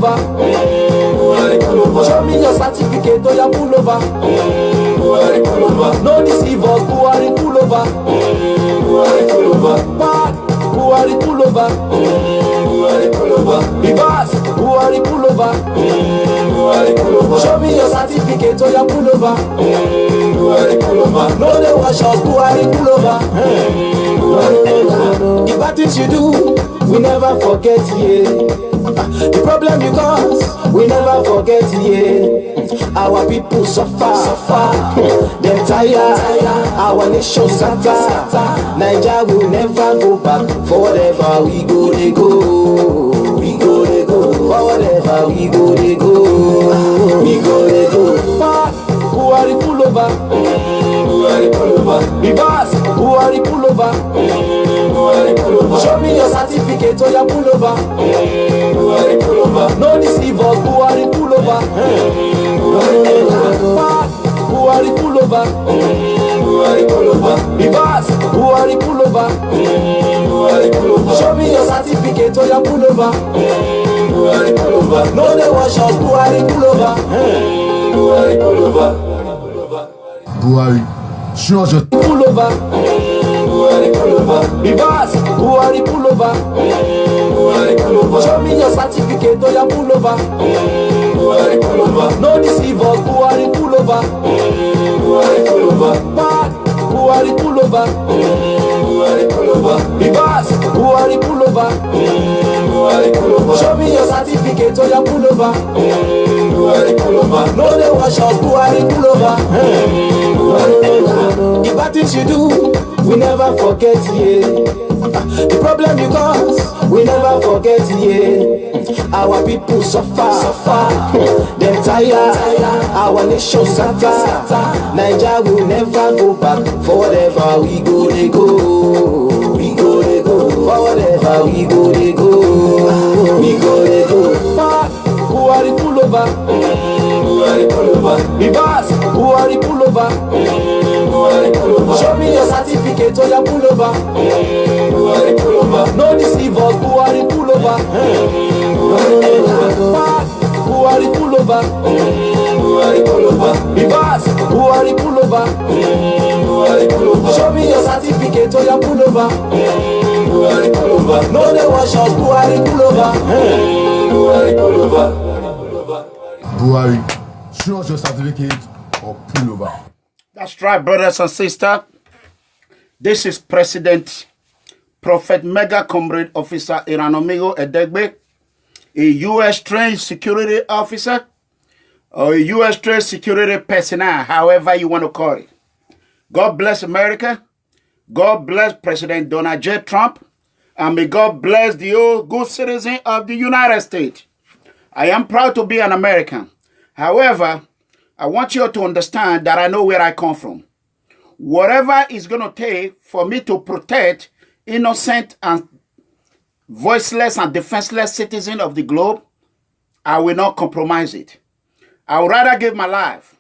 over. Show me your certificate, oh yeah, pull over. No deceive us, Buhari pull over. Bad, Buhari pull over. Reverse, Buhari pull over. Show me your certificate, oh yeah, pull over. No they wash us, Buhari pull over. The bad things you do, we never forget, yeah. The problem you cause, we never forget, yeah. Our people suffer, them tired, our nation suffer. Naija will never go back, for whatever we go, they go. We go, they go, for whatever we go, they go. We go, they go. Buhari pull over. Reverse, Buhari pull over. Show me your certificate, oh yeah, pull over. No deceive us, Buhari pull over. Buhari pull over. Reverse, Buhari pull over. Show me your certificate, oh yeah, pull over. No they wash us, Buhari pull over. Buhari, show us your pull over. Reverse, Buhari pull over. Show me your certificate, oh yeah, pull over. No deceive us, Buhari pull over. Bad, Buhari pull over. Reverse, Buhari pull over. Show me your certificate, oh yeah, pull over. No they wash us, Buhari pull over. The bad things you do, we never forget, yeah. The problem you cause, we never forget, yeah. Our people suffer, them tired, our nation suffer. Naija will never go back, for whatever we go, they go. We go, they go, for whatever we go, they go. We go, they go. Buhari pull over. Reverse, Buhari pull over. Show me your certificate, oh yeah, pull over. No deceive us, Buhari pull over. Buhari pull over. Reverse, Buhari pull over. Show me your certificate, oh yeah, pull over. No they wash us, Buhari pull over. Buhari, show us your certificate or pull over. That's right, brothers and sisters. This is President Prophet Mega Comrade Officer Iranomigo Edegbe, a U.S. trained security officer or a U.S. trained security personnel, however you want to call it. God bless America. God bless President Donald J. Trump. And may God bless the old good citizen of the United States. I am proud to be an American. However, I want you to understand that I know where I come from. Whatever it's going to take for me to protect innocent and voiceless and defenseless citizens of the globe, I will not compromise it. I would rather give my life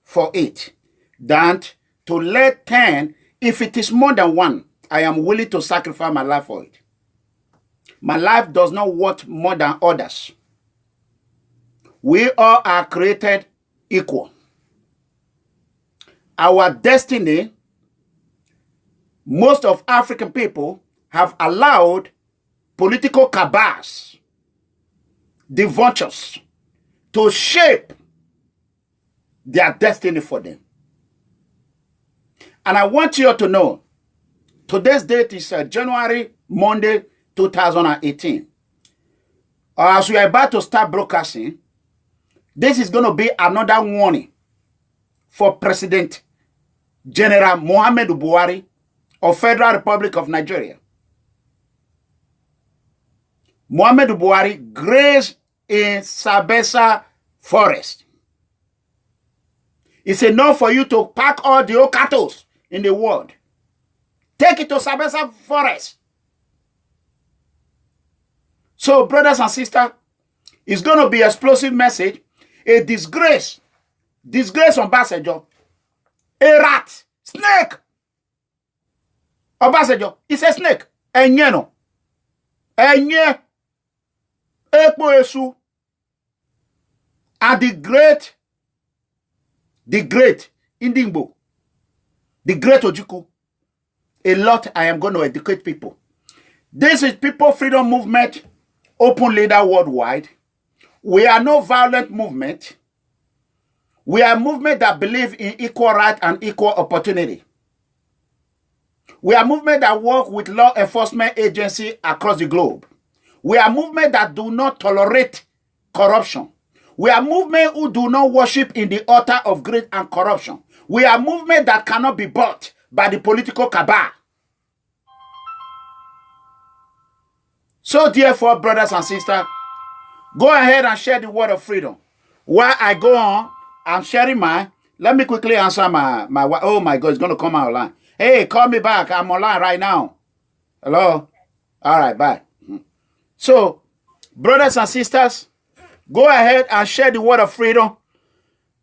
for it than to let 10, if it is more than one, I am willing to sacrifice my life for it. My life does not worth more than others. We all are created equal. Our destiny, most of African people have allowed political cabals, the vultures, to shape their destiny for them. And I want you to know, today's date is January, Monday, 2018. As we are about to start broadcasting, this is going to be another warning for President General Muhammadu Buhari of Federal Republic of Nigeria. Muhammadu Buhari grazed in Sambisa forest. It's enough for you to pack all the old cattle in the world. Take it to Sambisa forest. So, brothers and sisters, it's going to be an explosive message. A disgrace on Obasanjo, a rat, snake. Obasanjo, it's a snake. Enye no. Enye. Ekpo esu. And the great Indingbo, the great Ojukwu, a lot I am going to educate people. This is People Freedom Movement, open leader worldwide. We are no violent movement. We are a movement that believes in equal right and equal opportunity. We are a movement that work with law enforcement agencies across the globe. We are a movement that do not tolerate corruption. We are a movement who do not worship in the altar of greed and corruption. We are a movement that cannot be bought by the political cabal. So therefore, brothers and sisters, go ahead and share the word of freedom. While I go on, I'm sharing mine. Let me quickly answer my oh my God, it's going to come out online. Hey, call me back. I'm online right now. Hello? All right, bye. So, brothers and sisters, go ahead and share the word of freedom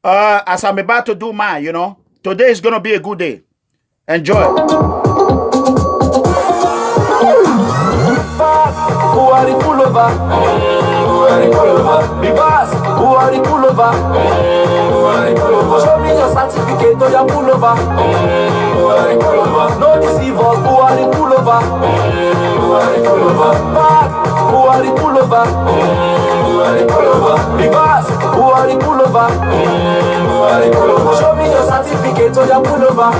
as I'm about to do mine, you know. Today is going to be a good day. Enjoy. Who are the pullover? Reverse, who are the pullover? Show me your certificate or your pullover. No deceive us, who are the pullover? Back, who are the pullover? Reverse, who are the pullover? Show me your certificate or your pullover.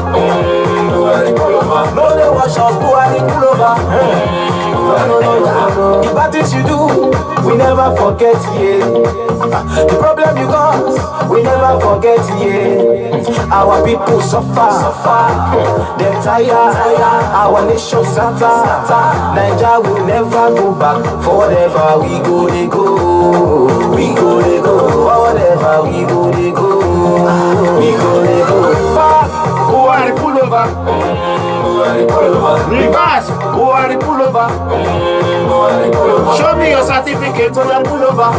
No, they wash us, who are the pullover? The bad things you do, we never forget, yeah. The problem you cause, we never forget, yeah. Our people suffer, they're tired, our nation suffer. Nigeria will never go back, forever we go, they go. We go, they go, forever we go, they go. We go, they go. Back, who are the pullover? Reverse, who are the pullover? Show me your certificate or your pullover.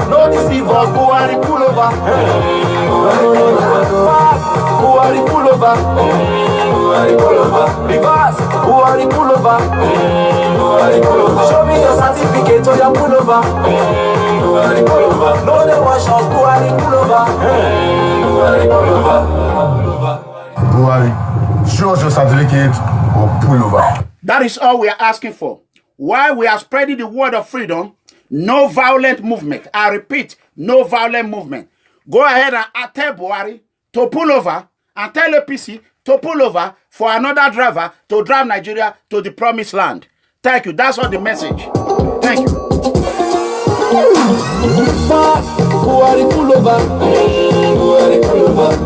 No deceive us, who are the pullover? Back, who are the pullover? Reverse, who are the pullover? Show me your certificate or your pullover. No, they wash us, who are the pullover? Buhari, show us your certificate or pull over. That is all we are asking for. While we are spreading the word of freedom, no violent movement. I repeat, no violent movement. Go ahead and tell Buhari to pull over and tell APC to pull over for another driver to drive Nigeria to the promised land. Thank you. That's all the message. Thank you. Who are the pullover?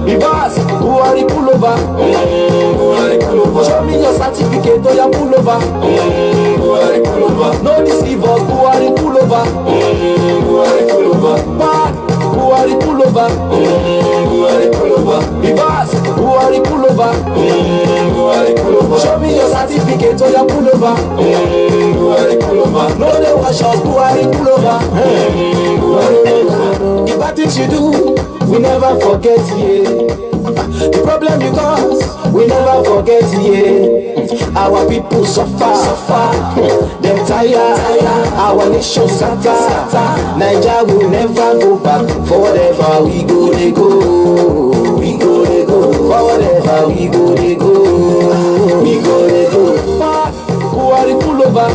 Reverse, who are the pullover? Show me your certificate or your pullover. No deceive us, who are the pullover? Back, who are the pullover? Reverse, who are the pullover? Show me your certificate or your pullover. No, they wash us, who are the pullover? The bad things you do, we never forget, yeah. The problem you cause, we never forget, yeah. Our people suffer, they're tired, our nation suffer. Nigeria will never go back, forever we go, they go. We go, they go, forever we go, they go. We go, they go. Back, who are the pullover?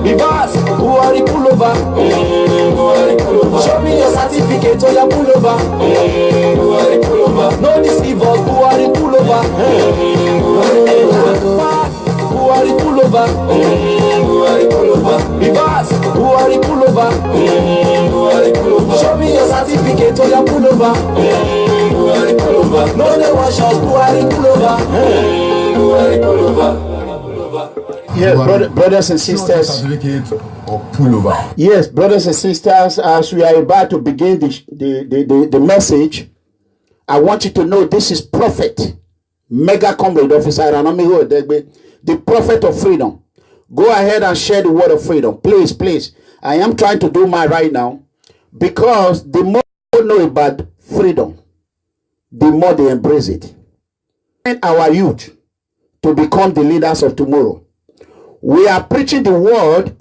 Reverse, who are the pullover? Show me your certificate or your pullover. No deceive us, who are the pullover? Back, who are the pullover? Reverse, who are the pullover? Show me your certificate or your pullover. No, they wash us, who are the pullover? Yes, brothers and sisters. Certificate or pull over. Yes, brothers and sisters, as we are about to begin the message, I want you to know this is Prophet Mega Comrade Officer Iranamigo Edegbe, the Prophet of Freedom. Go ahead and share the word of freedom. Please, please. I am trying to do mine right now because the more they know about freedom, the more they embrace it. And our youth to become the leaders of tomorrow. We are preaching the word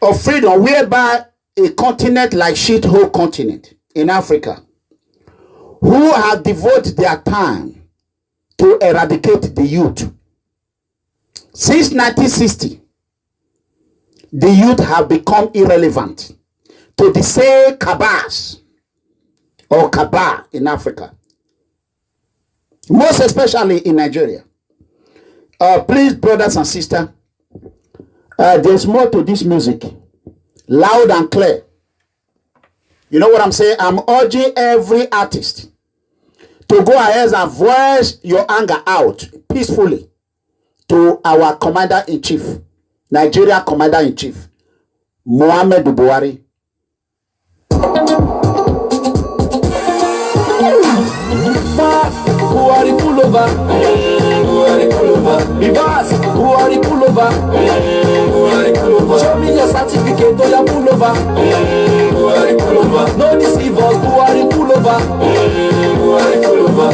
of freedom whereby a continent like shithole continent in Africa, who have devoted their time to eradicate the youth. Since 1960, the youth have become irrelevant to the same cabals or cabal in Africa, most especially in Nigeria. Please, brothers and sisters, there's more to this music, loud and clear. You know what I'm saying? I'm urging every artist to go ahead and voice your anger out peacefully to our Commander-in-Chief, Nigeria Commander-in-Chief, Muhammadu Buhari. Buhari pull over. Buhari pull over. Reverse. Buhari pull over. Buhari pull over. Show me your certificate or your pull over. Buhari pull over. No deceive us. Buhari pull over. Buhari pull over.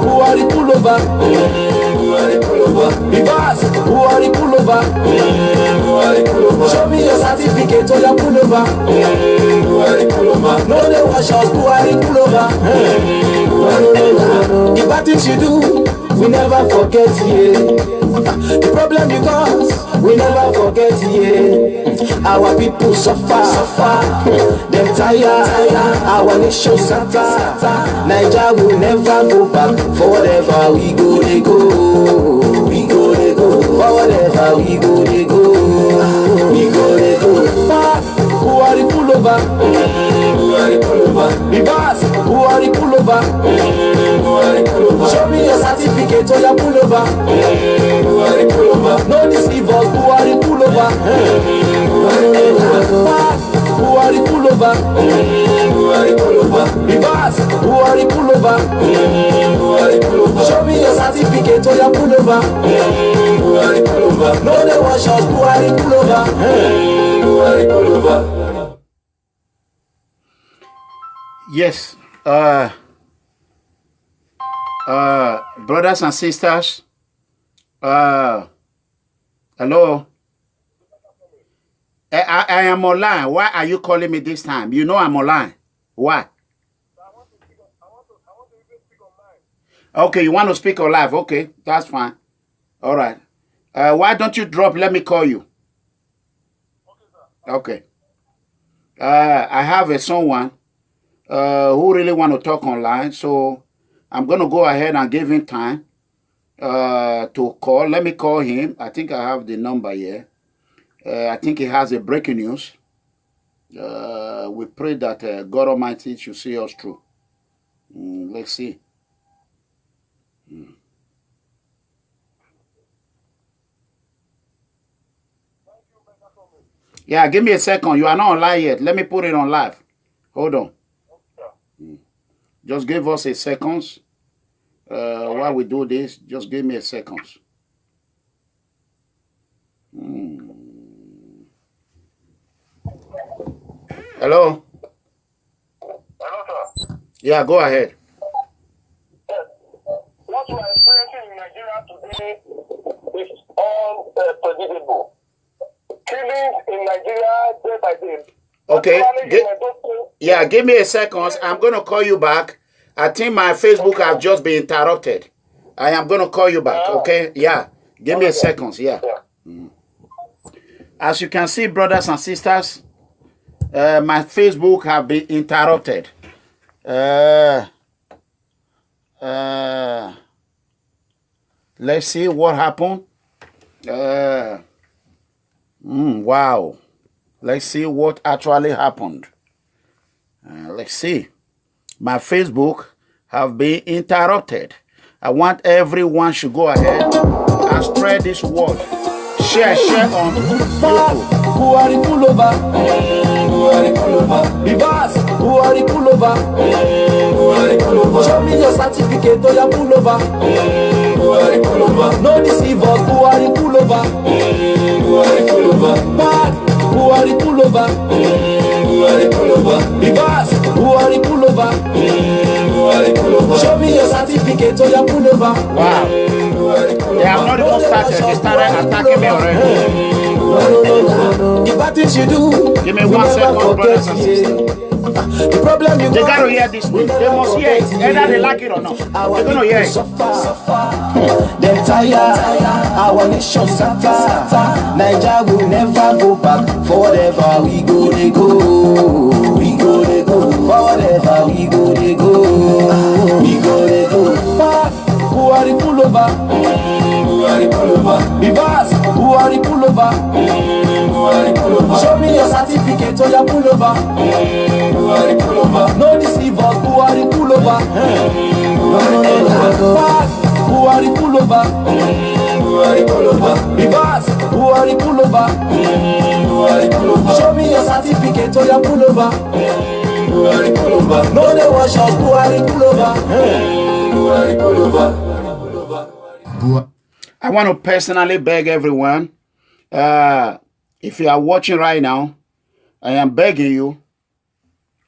Buhari pull over. Buhari pull over. Reverse. Buhari pull over. Buhari pull over. Show me your certificate or your pull over. Buhari pull over. No they wash us. Buhari pull over. The bad things you do, we never forget, yeah. The problem you cause, we never forget, yeah. Our people suffer, them tired, our nation suffer. Nigeria will never go back, for whatever we go, they go. We go, they go, for whatever we go, they go. We go, they go. Buhari pull over. Buhari pull over. Reverse. Buhari pull over. Buhari pull over. Show me your certificate or your pull over. Buhari pull over. No deceive us. Buhari pull over. Buhari pull over. Buhari pull over. Reverse. Buhari pull over. Buhari pull over. Show me your certificate or your pull over. Buhari pull over. No they wash us. Buhari pull over. Buhari pull over. Yes, brothers and sisters, hello. I am online. Why are you calling me this time? You know I'm online. Why? I want to even speak online. Okay, you want to speak on live? Okay, that's fine. All right. Why don't you drop? Let me call you. Okay, sir. Okay. I have someone who really want to talk online, so I'm going to go ahead and give him time to call. Let me call him. I think I have the number here. I think he has a breaking news. We pray that God Almighty should see us through. Let's see. Yeah, give me a second. You are not on live yet. Let me put it on live. Hold on. Just give us a second. While we do this, just give me a second. Hello? Hello, sir. Yeah, go ahead. Yes. What we are experiencing in Nigeria today is unpredictable. Killings in Nigeria day by day. Okay. Yeah, give me a second. I'm going to call you back. I think my Facebook has just been interrupted. I am going to call you back, okay? Yeah. Give me a second. Yeah. As you can see, brothers and sisters, my Facebook have been interrupted. Let's see what happened. Wow. Let's see what actually happened. Let's see. My Facebook have been interrupted. I want everyone should go ahead and spread this word. Share on YouTube. Buhari pull over. Buhari pull over. Reverse. Buhari pull over. Buhari pull over. Show me your certificate or your pull over. Buhari pull over. No deceive us. Buhari pull over. Buhari pull over. Buhari pull over. Buhari pull over. Reverse. Buhari pull over. Buhari pull over. Show me your certificate or your pull over. Wow. They have not even started. They started attacking me already. The bad things you do, Give me we 1 never second, brothers and forget, sisters. The problem you They got, gotta hear this news. They must hear it. Either they like it or not. They're gonna hear it. suffer. Them tired, our nation scatter. Nigeria will never go back. Forever we go, they go. We go, they go. Forever we go, they go. We go, they go. Who are the pullover? Who are the pullover? Reverse. Who are the pullover? Who are the pullover? Show me your certificate or your pullover. Who are the pullover? No deceive us. Who are the pullover? Who are the pullover? Who are the pullover? Reverse. Who are the pullover? Who are the pullover? Show me your certificate or your pullover. Who are the pullover? No they wash us. Who are the pullover? Who are the pullover? I want to personally beg everyone, if you are watching right now, I am begging you.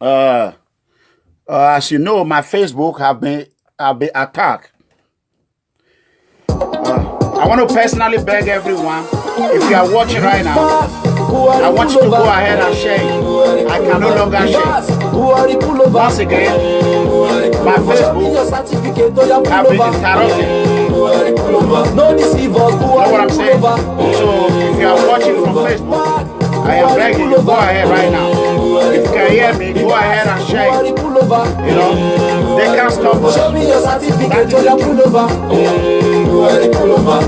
As you know, my Facebook have been attacked. I want to personally beg everyone, if you are watching right now, I want you to go ahead and share it. I can no longer share. Once again, my Facebook have been interrupted. No deceive us. Know what I'm saying? So if you are watching from Facebook, I am begging you, go ahead right now. If you can hear me, go ahead and share it. You know, they can't stop us. Show me your certificate or your pullover.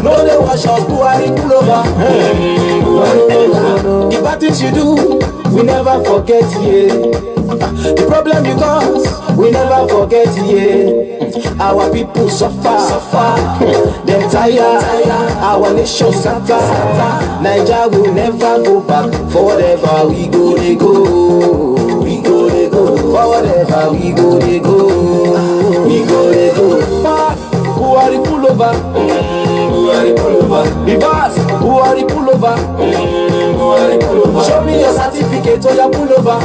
No, they wash us. Who are the pullover? The bad things you do, we never forget, yeah. The problem you cause, we never forget, yeah. Our people suffer. Them tired, our nation scatter. Nigeria will never go back. Forever we go, they go. We go, they go. Forever we go, they go. We go, they go. Who are the pullover? Who are the pullover? Reverse. Who are the pullover? Who are the pullover? Show me your certificate or your pullover.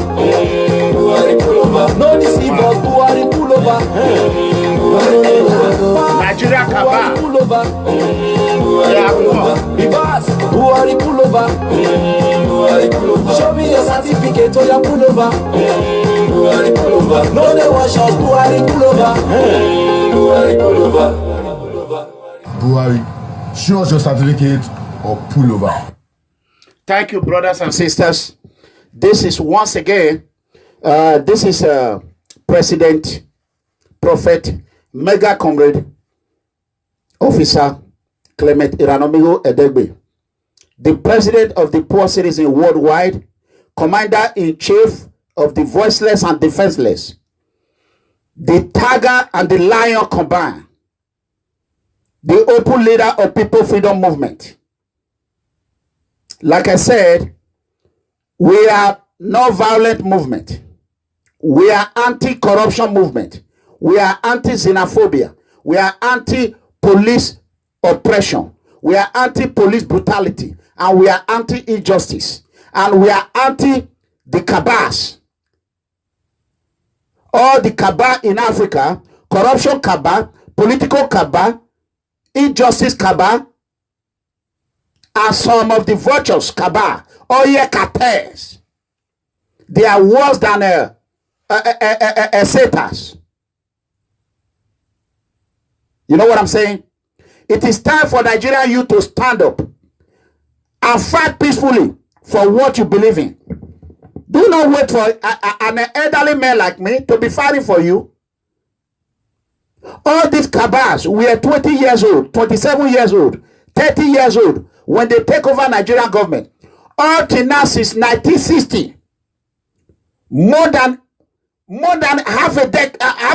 Who are the pullover? No deceive us. Who are the pullover? Nigeria Kaba. Reverse. Who are the pullover? Who are the pullover? Show me your certificate or your pullover. Who are the pullover? No they wash us. Who are the pullover? Who are the pullover? Buhari, show us your certificate or pull over. Thank you, brothers and sisters. This is once again, President, Prophet, Mega Comrade, Officer Clement Iranomigo Edegbe, the President of the Poor Citizen Worldwide, Commander-in-Chief of the Voiceless and Defenseless, the Tiger and the Lion combined, the open leader of People Freedom Movement. Like I said, we are non-violent movement. We are anti-corruption movement. We are anti-xenophobia. We are anti-police oppression. We are anti-police brutality. And we are anti-injustice. And we are anti the cabals. All the cabal in Africa, corruption cabal, political cabal, injustice cabal, and some of the virtuous cabal, oye cartels. They are worse than Satas. You know what I'm saying? It is time for Nigerian youth to stand up and fight peacefully for what you believe in. Do not wait for an elderly man like me to be fighting for you. All these cabals, we are 20 years old, 27 years old, 30 years old when they take over Nigerian government. All till now since 1960, more than half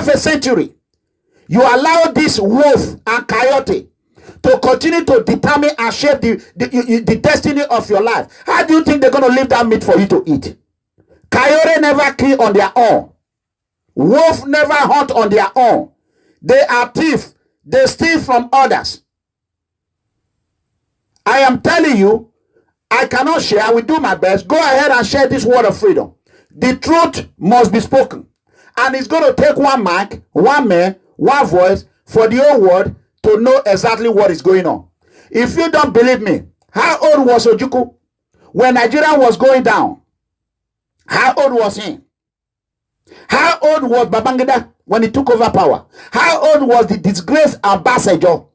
a century, you allow this wolf and coyote to continue to determine and shape the destiny of your life. How do you think they're going to leave that meat for you to eat? Coyote never kill on their own. Wolf never hunt on their own. They are thieves. They steal from others. I am telling you, I cannot share. I will do my best. Go ahead and share this word of freedom. The truth must be spoken. And it's going to take one mic, one man, one voice for the whole world to know exactly what is going on. If you don't believe me, how old was Ojukwu when Nigeria was going down, how old was he? How old was Babangida when he took over power? How old was the disgraced ambassador?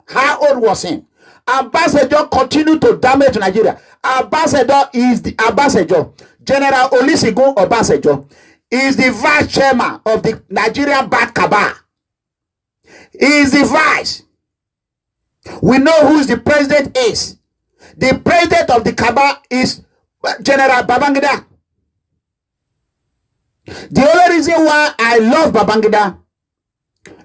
How old was he? Ambassador continued to damage Nigeria. Ambassador is the ambassador. General Olusegun Obasanjo is the vice chairman of the Nigerian Bad Cabal. He is the vice. We know who the president is. The president of the Cabal is General Babangida. The only reason why I love Babangida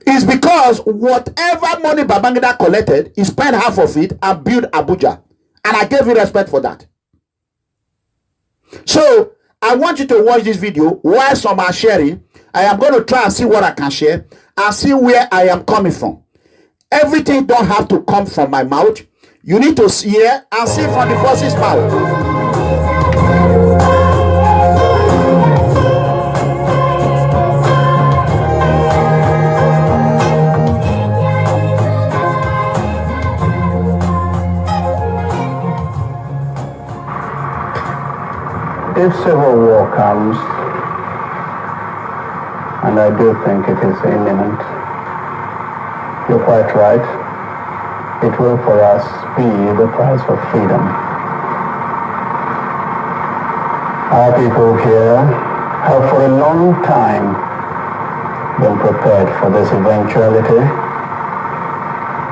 is because whatever money Babangida collected, he spent half of it and built Abuja. And I gave you respect for that. So, I want you to watch this video while some are sharing. I am going to try and see what I can share and see where I am coming from. Everything don't have to come from my mouth. You need to hear and see from the horse's mouth. If civil war comes, and I do think it is imminent, you're quite right, it will for us be the price for freedom. Our people here have for a long time been prepared for this eventuality,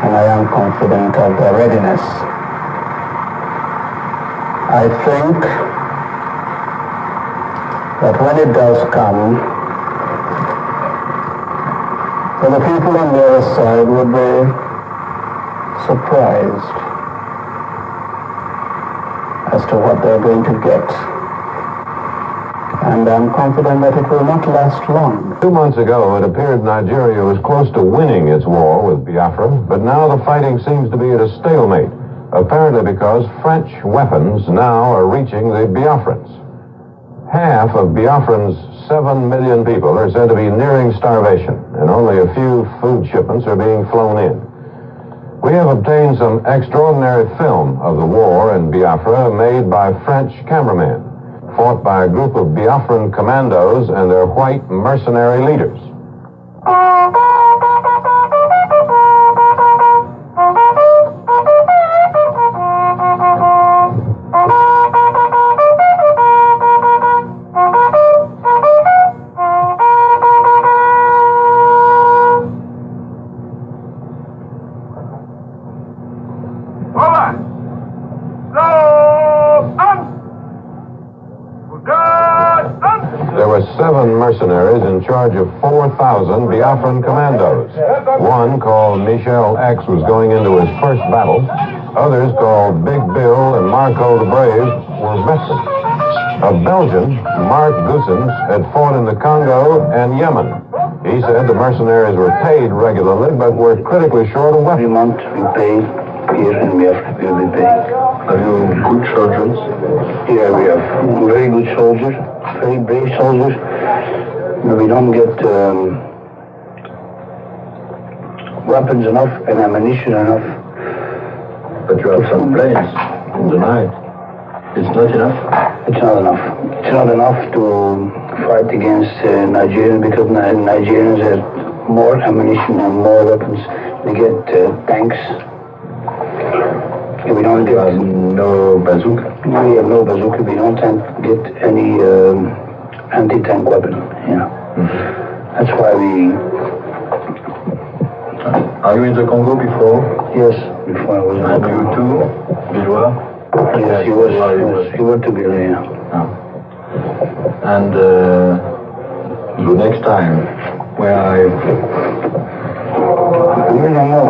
and I am confident of their readiness. I think that when it does come, then the people on the other side would be surprised as to what they're going to get. And I'm confident that it will not last long. 2 months ago, it appeared Nigeria was close to winning its war with Biafra, but now the fighting seems to be at a stalemate, apparently because French weapons now are reaching the Biafrans. Half of Biafran's 7 million people are said to be nearing starvation, and only a few food shipments are being flown in. We have obtained some extraordinary film of the war in Biafra made by French cameramen, fought by a group of Biafran commandos and their white mercenary leaders. There were 7 mercenaries in charge of 4,000 Biafran commandos. One, called Michel X, was going into his first battle. Others, called Big Bill and Marco the Brave, were veterans. A Belgian, Mark Goossens, had fought in the Congo and Yemen. He said the mercenaries were paid regularly, but were critically short of weapons. Every month we pay here in Biafra, we will be paying. Are you good soldiers? Here we have very good soldiers, very brave soldiers. But we don't get weapons enough and ammunition enough. But you have some planes in the night. It's not enough? It's not enough. It's not enough to fight against Nigerians, because Nigerians have more ammunition and more weapons. They get tanks. We don't get no bazooka. We have no bazooka. We don't get any anti-tank weapon. Yeah, That's why we. Are you in the Congo before? Yes, before I was in And you too, Bilwa? Yes, he was together. Yeah. And the next time, where I... We don't know.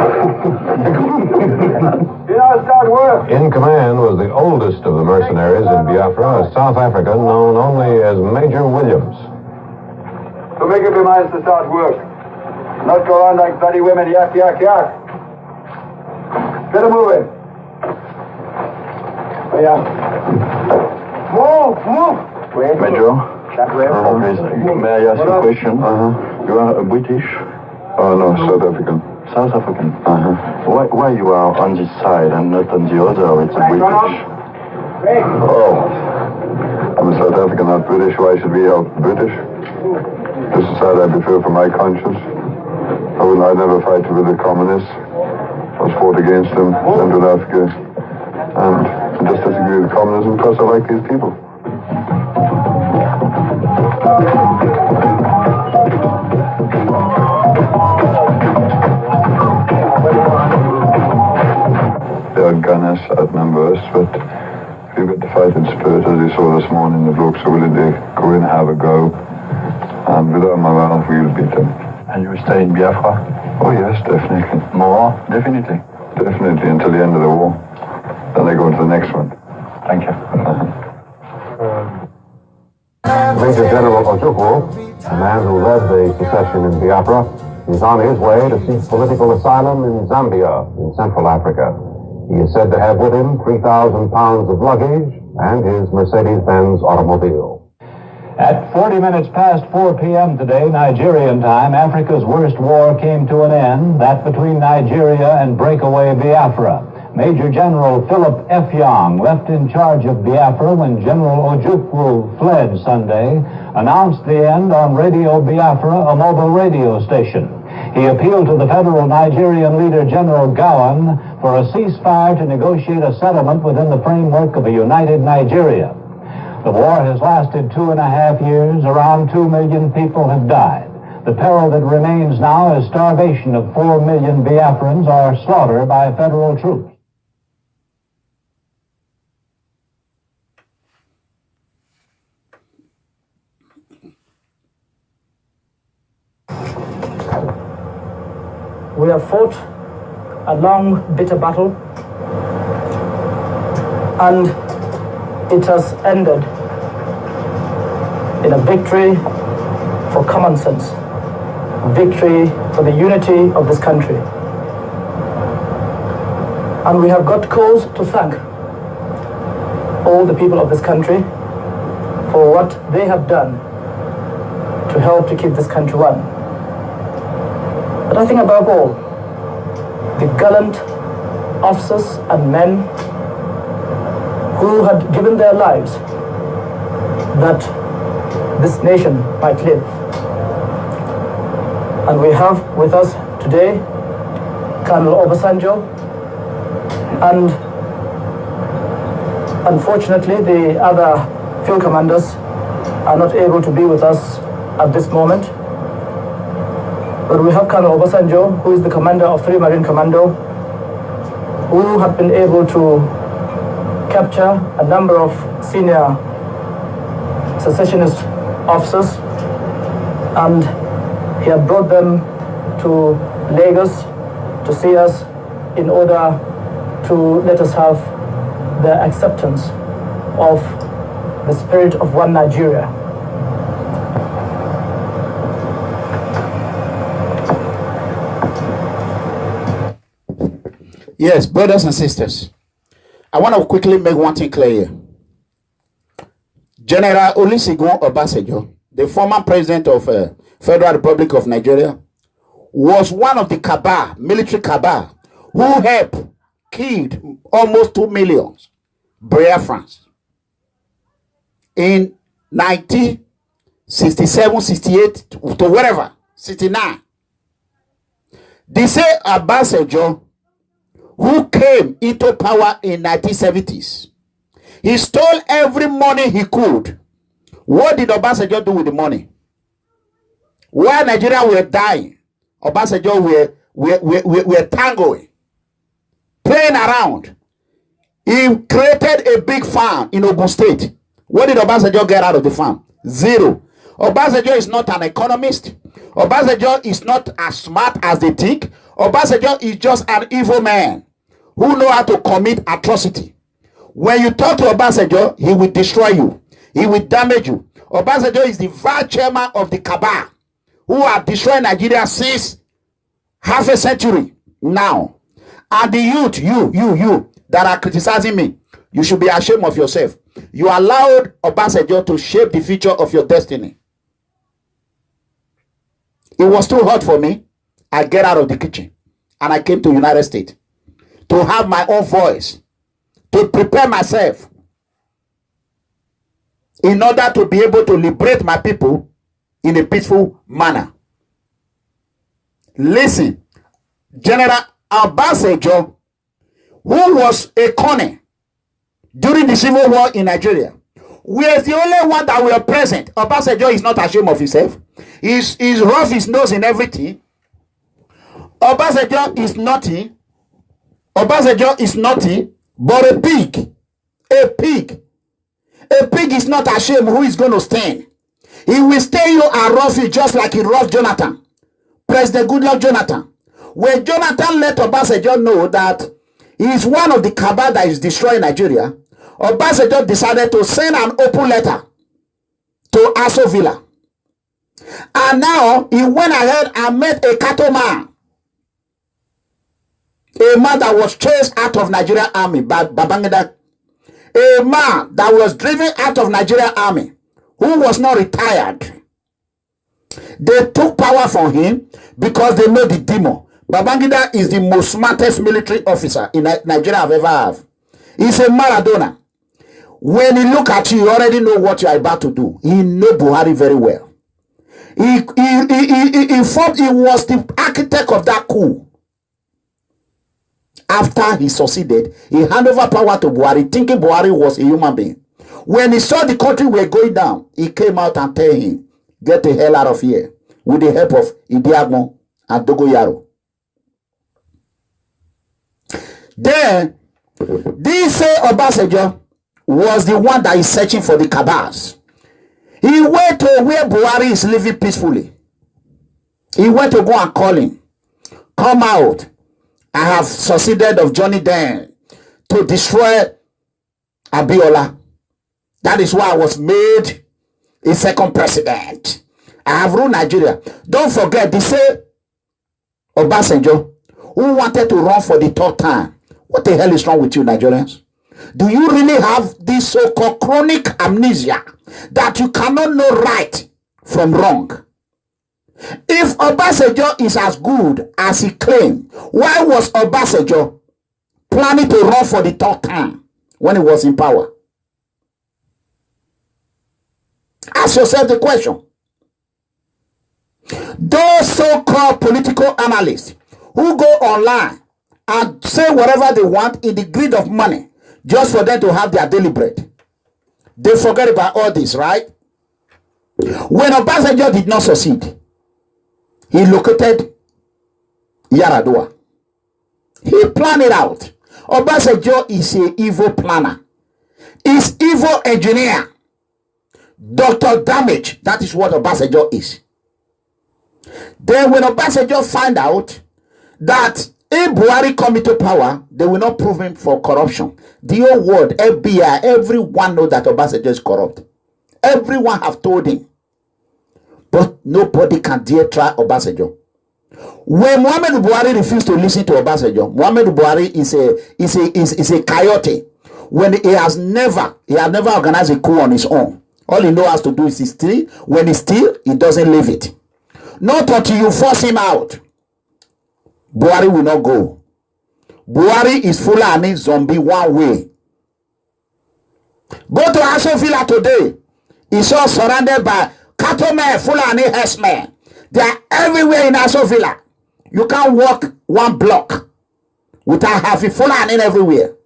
In command was the oldest of the mercenaries in Biafra, a South African known only as Major Williams. So make up your minds to start work. Not go around like bloody women, yak, yak, yak. Get 'em moving. Oh, yeah. Move! Wait. Major? That way. May I ask you a question? You are a British? Oh no, South African. South African? Why you are on this side and not on the other with the British? Oh. I'm a South African, not British. Why should we help British? This is how I prefer for my conscience. I'd never fight with the communists. I was fought against them, Central Africa. And I just disagree with communism because I like these people. They outgun us, outnumber us, but we've got the fighting spirit, as you saw this morning. The blokes are willing to go in and have a go. And without morale, we will beat them. And you will stay in Biafra? Oh yes, definitely. More? Definitely. Definitely, until the end of the war. Then they go to the next one. Thank you. Major General Ojukwu, the man who led the secession in Biafra, is on his way to seek political asylum in Zambia, in Central Africa. He is said to have with him 3,000 pounds of luggage and his Mercedes-Benz automobile. At 40 minutes past 4 p.m. today, Nigerian time, Africa's worst war came to an end, that between Nigeria and breakaway Biafra. Major General Philip F. Young, left in charge of Biafra when General Ojukwu fled Sunday, announced the end on Radio Biafra, a mobile radio station. He appealed to the federal Nigerian leader, General Gowan, for a ceasefire to negotiate a settlement within the framework of a united Nigeria. The war has lasted 2.5 years. Around 2 million people have died. The peril that remains now is starvation of 4 million Biafrans or slaughter by federal troops. We have fought a long, bitter battle, and it has ended in a victory for common sense, victory for the unity of this country. And we have got cause to thank all the people of this country for what they have done to help to keep this country one. But I think above all, the gallant officers and men who had given their lives that this nation might live. And we have with us today Colonel Obasanjo, and unfortunately the other field commanders are not able to be with us at this moment. But we have Colonel Obasanjo, who is the commander of 3 Marine Commando, who have been able to capture a number of senior secessionist officers, and he had brought them to Lagos to see us in order to let us have the acceptance of the spirit of one Nigeria. Yes, brothers and sisters, I want to quickly make one thing clear here. General Olusegun Obasanjo, the former president of Federal Republic of Nigeria, was one of the cabal, military cabal, who helped killed almost 2 million Biafrans in 1967, 68 to whatever, 69. They say Obasanjo, who came into power in 1970s, he stole every money he could. What did Obasanjo do with the money? While Nigeria were dying, Obasanjo were tangoing, playing around. He created a big farm in Ogun State. What did Obasanjo get out of the farm? Zero. Obasanjo is not an economist. Obasanjo is not as smart as they think. Obasanjo is just an evil man who know how to commit atrocity. When you talk to Obasanjo, he will destroy you. He will damage you. Obasanjo is the vice chairman of the cabal who are destroying Nigeria since half a century now. And the youth, you that are criticizing me, you should be ashamed of yourself. You allowed Obasanjo to shape the future of your destiny. It was too hot for me. I get out of the kitchen and I came to United States to have my own voice, to prepare myself in order to be able to liberate my people in a peaceful manner. Listen, General Obasanjo, who was a colonel during the civil war in Nigeria, was the only one that were present. Obasanjo is not ashamed of himself. He's rough his nose in everything. Obasanjo is naughty. Obasanjo is naughty, but a pig is not ashamed. Who is going to stand? He will stay you and rough you just like he roughed Jonathan. President Goodluck Jonathan. When Jonathan let Obasanjo know that he is one of the cabal that is destroying Nigeria, Obasanjo decided to send an open letter to Aso Villa. And now he went ahead and met a cattleman. A man that was chased out of Nigeria army by Babangida. A man that was driven out of Nigeria army, who was not retired. They took power from him because they know the demon. Babangida is the most smartest military officer in Nigeria I've ever have. He's a Maradona. When he look at you, you already know what you are about to do. He know Buhari very well. He was the architect of that coup. After he succeeded, he handed over power to Buhari, thinking Buhari was a human being. When he saw the country were going down, he came out and told him, get the hell out of here, with the help of Idiagmo and Dogoyaro. Then, this say Obasanjo was the one that is searching for the cabals. He went to where Buhari is living peacefully. He went to go and call him. Come out. I have succeeded of Johnny Dan to destroy Abiola. That is why I was made a second president. I have ruled Nigeria. Don't forget, they say Obasanjo, who wanted to run for the third time. What the hell is wrong with you, Nigerians? Do you really have this so-called chronic amnesia that you cannot know right from wrong? If Obasanjo is as good as he claimed, why was Obasanjo planning to run for the third time when he was in power? Ask yourself the question. Those so-called political analysts who go online and say whatever they want in the greed of money just for them to have their daily bread, they forget about all this, right? When Obasanjo did not succeed, he located Yaradua. He planned it out. Obasanjo is an evil planner. He's evil engineer. Dr. Damage. That is what Obasanjo is. Then when Obasanjo find out that if Buhari come into power, they will not prove him for corruption. The whole world, FBI, everyone know that Obasanjo is corrupt. Everyone have told him. But nobody can dare try Obasanjo. When Muhammadu Buhari refused to listen to Obasanjo, Muhammadu Buhari is a coyote. When he has never organized a coup on his own. All he knows to do is to steal. When he steals, he doesn't leave it. Not until you force him out. Buhari will not go. Buhari is Fulani zombie one way. Go to Aso Villa today. He's all surrounded by cattlemen, Fulani herdsmen. They are everywhere in Aso Villa. You can't walk one block without having Fulani everywhere.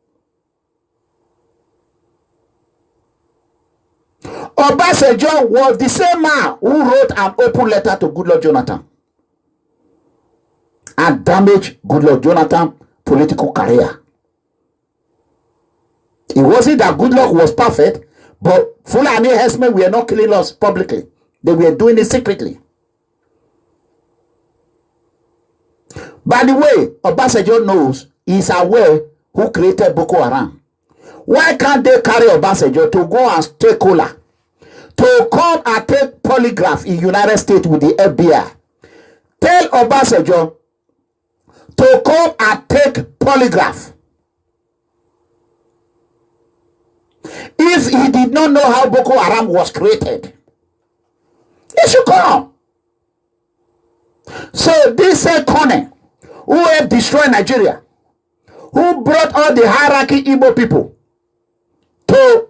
Obasanjo was the same man who wrote an open letter to Goodluck Jonathan and damaged Goodluck Jonathan's political career. It wasn't that Goodluck was perfect, but Fulani herdsmen were not killing us publicly. They were doing it secretly. By the way, Obasanjo knows, he's aware who created Boko Haram. Why can't they carry Obasanjo to go and take cola? To come and take polygraph in United States with the FBI. Tell Obasanjo to come and take polygraph. If he did not know how Boko Haram was created, he should come. So this Kone, who have destroyed Nigeria, who brought all the hierarchy Igbo people to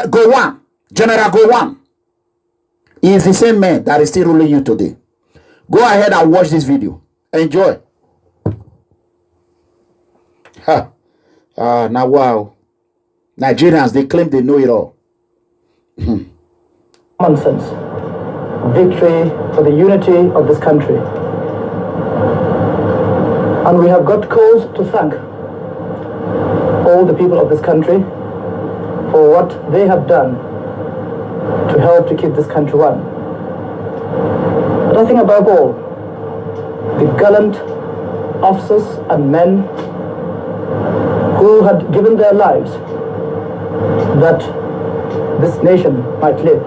Gowon, General Gowon, is the same man that is still ruling you today. Go ahead and watch this video. Enjoy. Now wow. Nigerians, they claim they know it all. Nonsense. Victory for the unity of this country. And we have got cause to thank all the people of this country for what they have done to help to keep this country one. But I think above all, the gallant officers and men who had given their lives that this nation might live.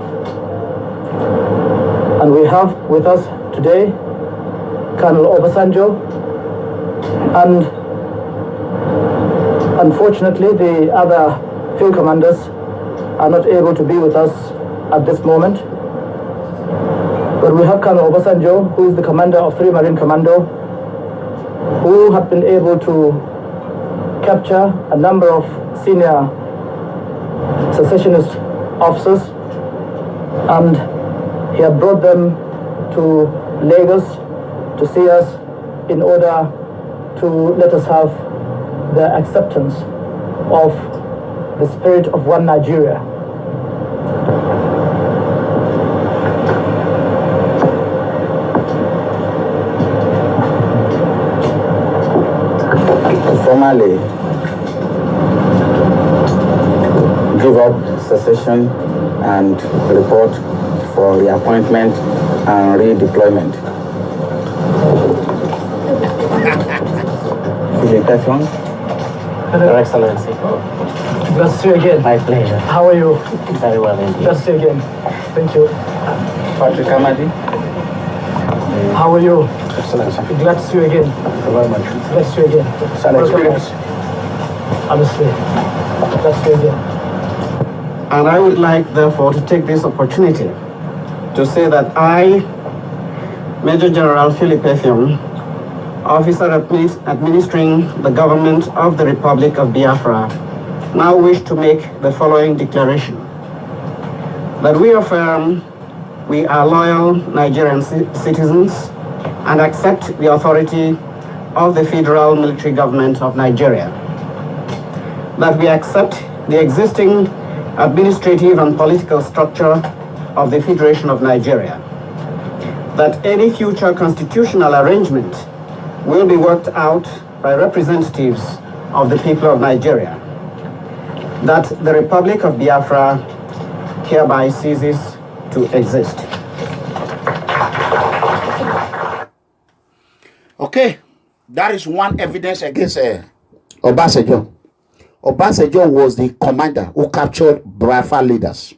And we have with us today Colonel Obasanjo, and unfortunately the other field commanders are not able to be with us at this moment. But we have Colonel Obasanjo, who is the commander of 3 Marine Commando, who have been able to capture a number of senior secessionist officers, and he had brought them to Lagos to see us in order to let us have the acceptance of the spirit of one Nigeria. Formally give up secession and report for reappointment and redeployment. Your Excellency. Glad to see you again. My pleasure. How are you? Very well indeed. Glad to see you again. Thank you. Patrick Amadi. How are you? Excellency. Glad to see you again. Thank you very much. Glad to see you again. It's an experience. Honestly. Glad to see you again. And I would like, therefore, to take this opportunity to say that I, Major General Philip Effiong, officer administering the government of the Republic of Biafra, now wish to make the following declaration. That we affirm we are loyal Nigerian citizens and accept the authority of the federal military government of Nigeria. That we accept the existing administrative and political structure of the Federation of Nigeria. That any future constitutional arrangement will be worked out by representatives of the people of Nigeria. That the Republic of Biafra hereby ceases to exist. Okay, that is one evidence against Obasanjo. Obasanjo was the commander who captured Biafra leaders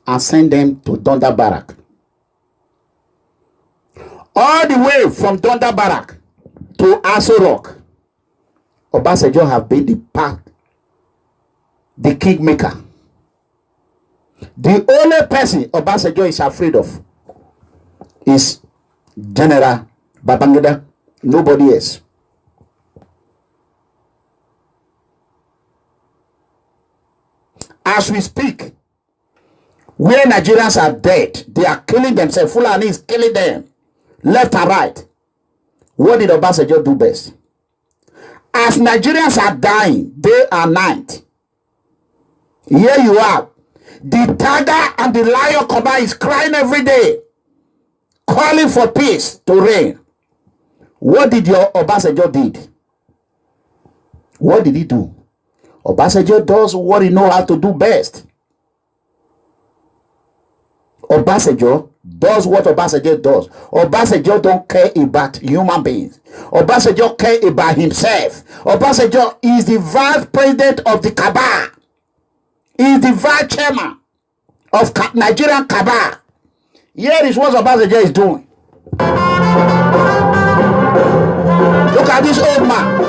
and sent them to Donda Barrack. All the way from Donda Barrack to Aso Rock, Obasanjo have been the kingmaker. The only person Obasanjo is afraid of is General Babangida, nobody else. As we speak, where Nigerians are dead, they are killing themselves. Fulani is killing them, left and right. What did Obasanjo do best? As Nigerians are dying day and night, here you are. The tiger and the lion combined is crying every day, calling for peace to reign. What did your Obasanjo did? What did he do? Obasanjo does what he knows how to do best. Obasanjo does what Obasanjo does. Obasanjo don't care about human beings. Obasanjo care about himself. Obasanjo is the vice president of the cabal. He is the vice chairman of Nigerian cabal. Here is what Obasanjo is doing. Look at this old man.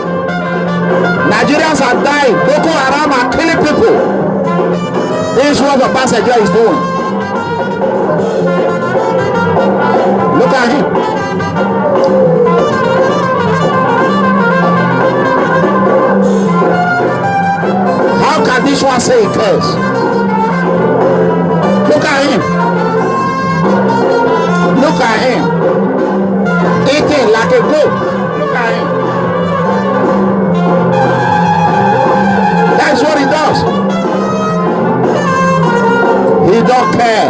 Nigerians are dying. Boko Haram are killing people. This is what Obasanjo is doing. Look at him. How can And this one say he cares. Look at him. Look at him. Eating like a goat. Look at him. That's what he does. He don't care.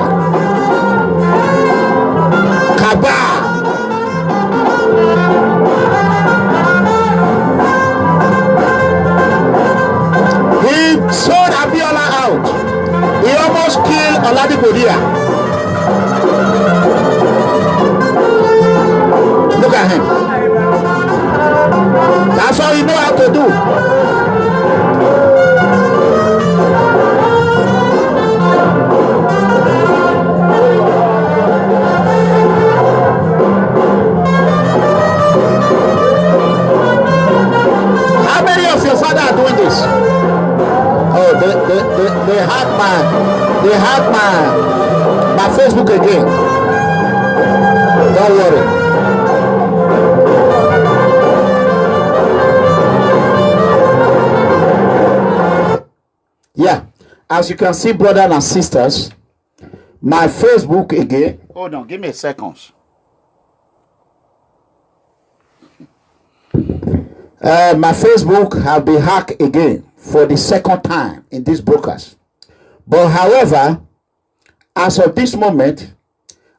Kabah. He sold Abiola out. He almost killed Oladipodia. Look at him. That's all he know how to do. How many of your father are doing this? Oh, they hacked my Facebook again. Don't worry. Yeah, as you can see, brothers and sisters, my Facebook again. Hold on, give me a second. My Facebook have been hacked again for the second time in this broadcast. But however, as of this moment,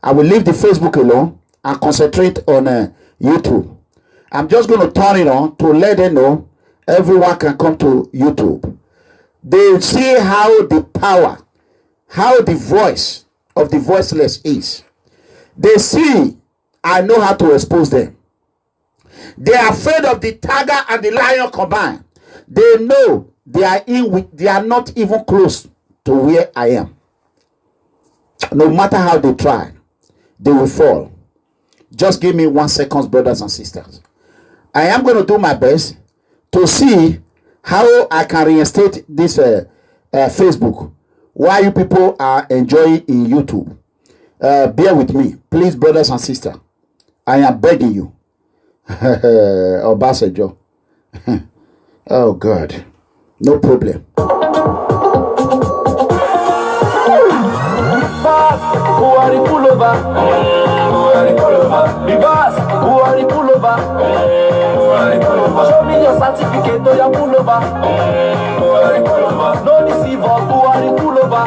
I will leave the Facebook alone and concentrate on YouTube. I'm just going to turn it on to let them know everyone can come to YouTube. They see how the power, how the voice of the voiceless is. They see I know how to expose them. They are afraid of the tiger and the lion combined. They know they are not even close to where I am. No matter how they try, they will fall. Just give me 1 second, brothers and sisters. I am going to do my best to see how I can reinstate this Facebook while you people are enjoying in YouTube. Bear with me, please, brothers and sisters. I am begging you. Obasanjo. Oh God, no problem. Show me your certificate, no your pullover. No deceive us, who are the pullover?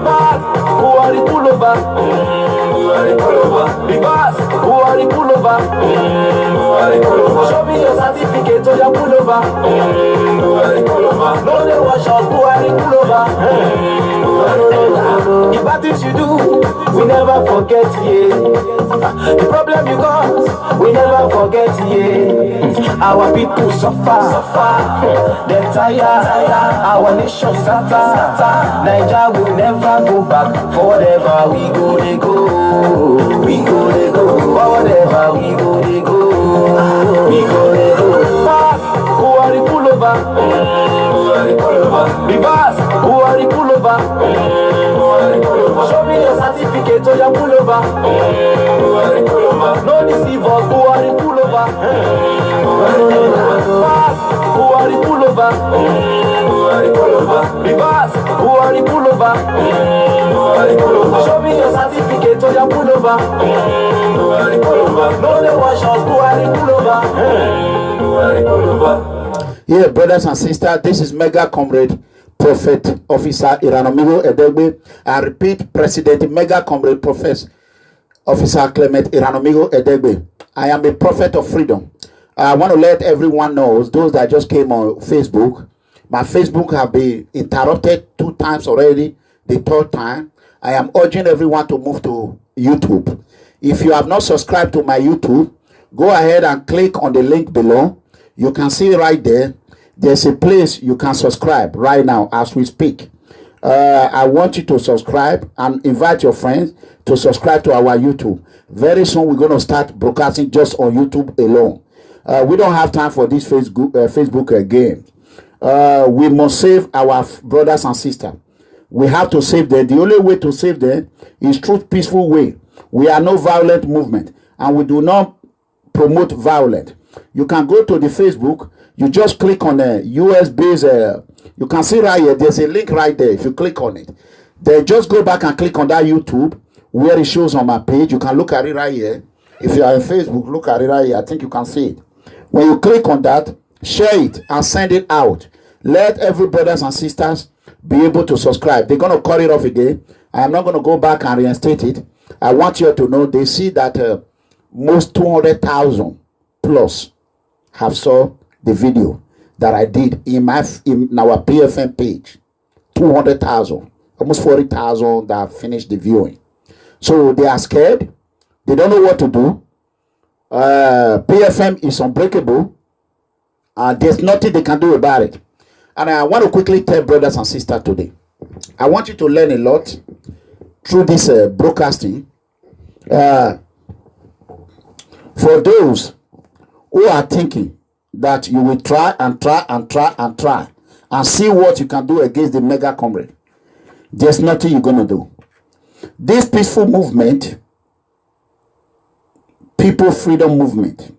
Bad, who are the pullover? Reverse, who are the pullover? Show me your certificate, no your pullover. No they wash us, who are the pullover? The bad things you do, we never forget, yeah. The problem you cause, we never forget, yeah. Our people suffer, they tired, our nation scatter. Nigeria will never go back. For whatever we go, they go. We go, they go. For whatever we go, they go. We go, they go. Back, who are the pullover? Reverse, who are the pullover? Show me your certificate or your pullover. No deceive us, who are the pullover? Back, who are the pullover? Reverse, who are the pullover? Show me your certificate or your pullover. No they wash us, who are the pullover? Yeah, brothers and sisters, this is Mega Comrade Prophet Officer Iranomigo Edegbe. I repeat, President Mega Comrade Prophet Officer Clement Iranomigo Edegbe. I am a prophet of freedom. I want to let everyone know, those that just came on Facebook, my Facebook have been interrupted 2 times already, the 3rd time. I am urging everyone to move to YouTube. If you have not subscribed to my YouTube, go ahead and click on the link below. You can see right there, there's a place you can subscribe right now as we speak. I want you to subscribe and invite your friends to subscribe to our YouTube. Very soon we're going to start broadcasting just on YouTube alone. We don't have time for this Facebook again. We must save our brothers and sisters. We have to save them. The only way to save them is through peaceful way. We are no violent movement and we do not promote violence. You can go to the Facebook. You just click on the US-based, you can see right here, there's a link right there. If you click on it, then just go back and click on that YouTube where it shows on my page. You can look at it right here. If you are on Facebook, look at it right here. I think you can see it. When you click on that, share it and send it out. Let every brothers and sisters be able to subscribe. They're going to cut it off again. I am not going to go back and reinstate it. I want you to know they see that most 200,000 plus have saw the video that I did in our PFM page. 200,000, almost 40,000 that finished the viewing. So they are scared. They don't know what to do. PFM is unbreakable. There's nothing they can do about it. And I want to quickly tell brothers and sisters today, I want you to learn a lot through this broadcasting. For those who are thinking that you will try and try and try and try and see what you can do against the mega comrade, there's nothing you're going to do. This peaceful movement, People Freedom Movement,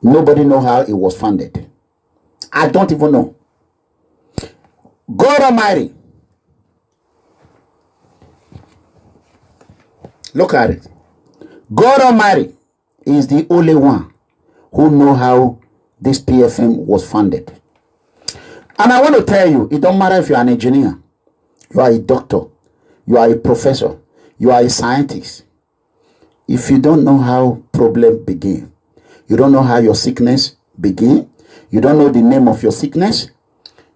nobody know how it was funded. I don't even know. God Almighty, look at it. God Almighty is the only one who know how this PFM was funded. And I want to tell you, it don't matter if you're an engineer, you are a doctor, you are a professor, you are a scientist. If you don't know how problem begin, you don't know how your sickness begin, you don't know the name of your sickness,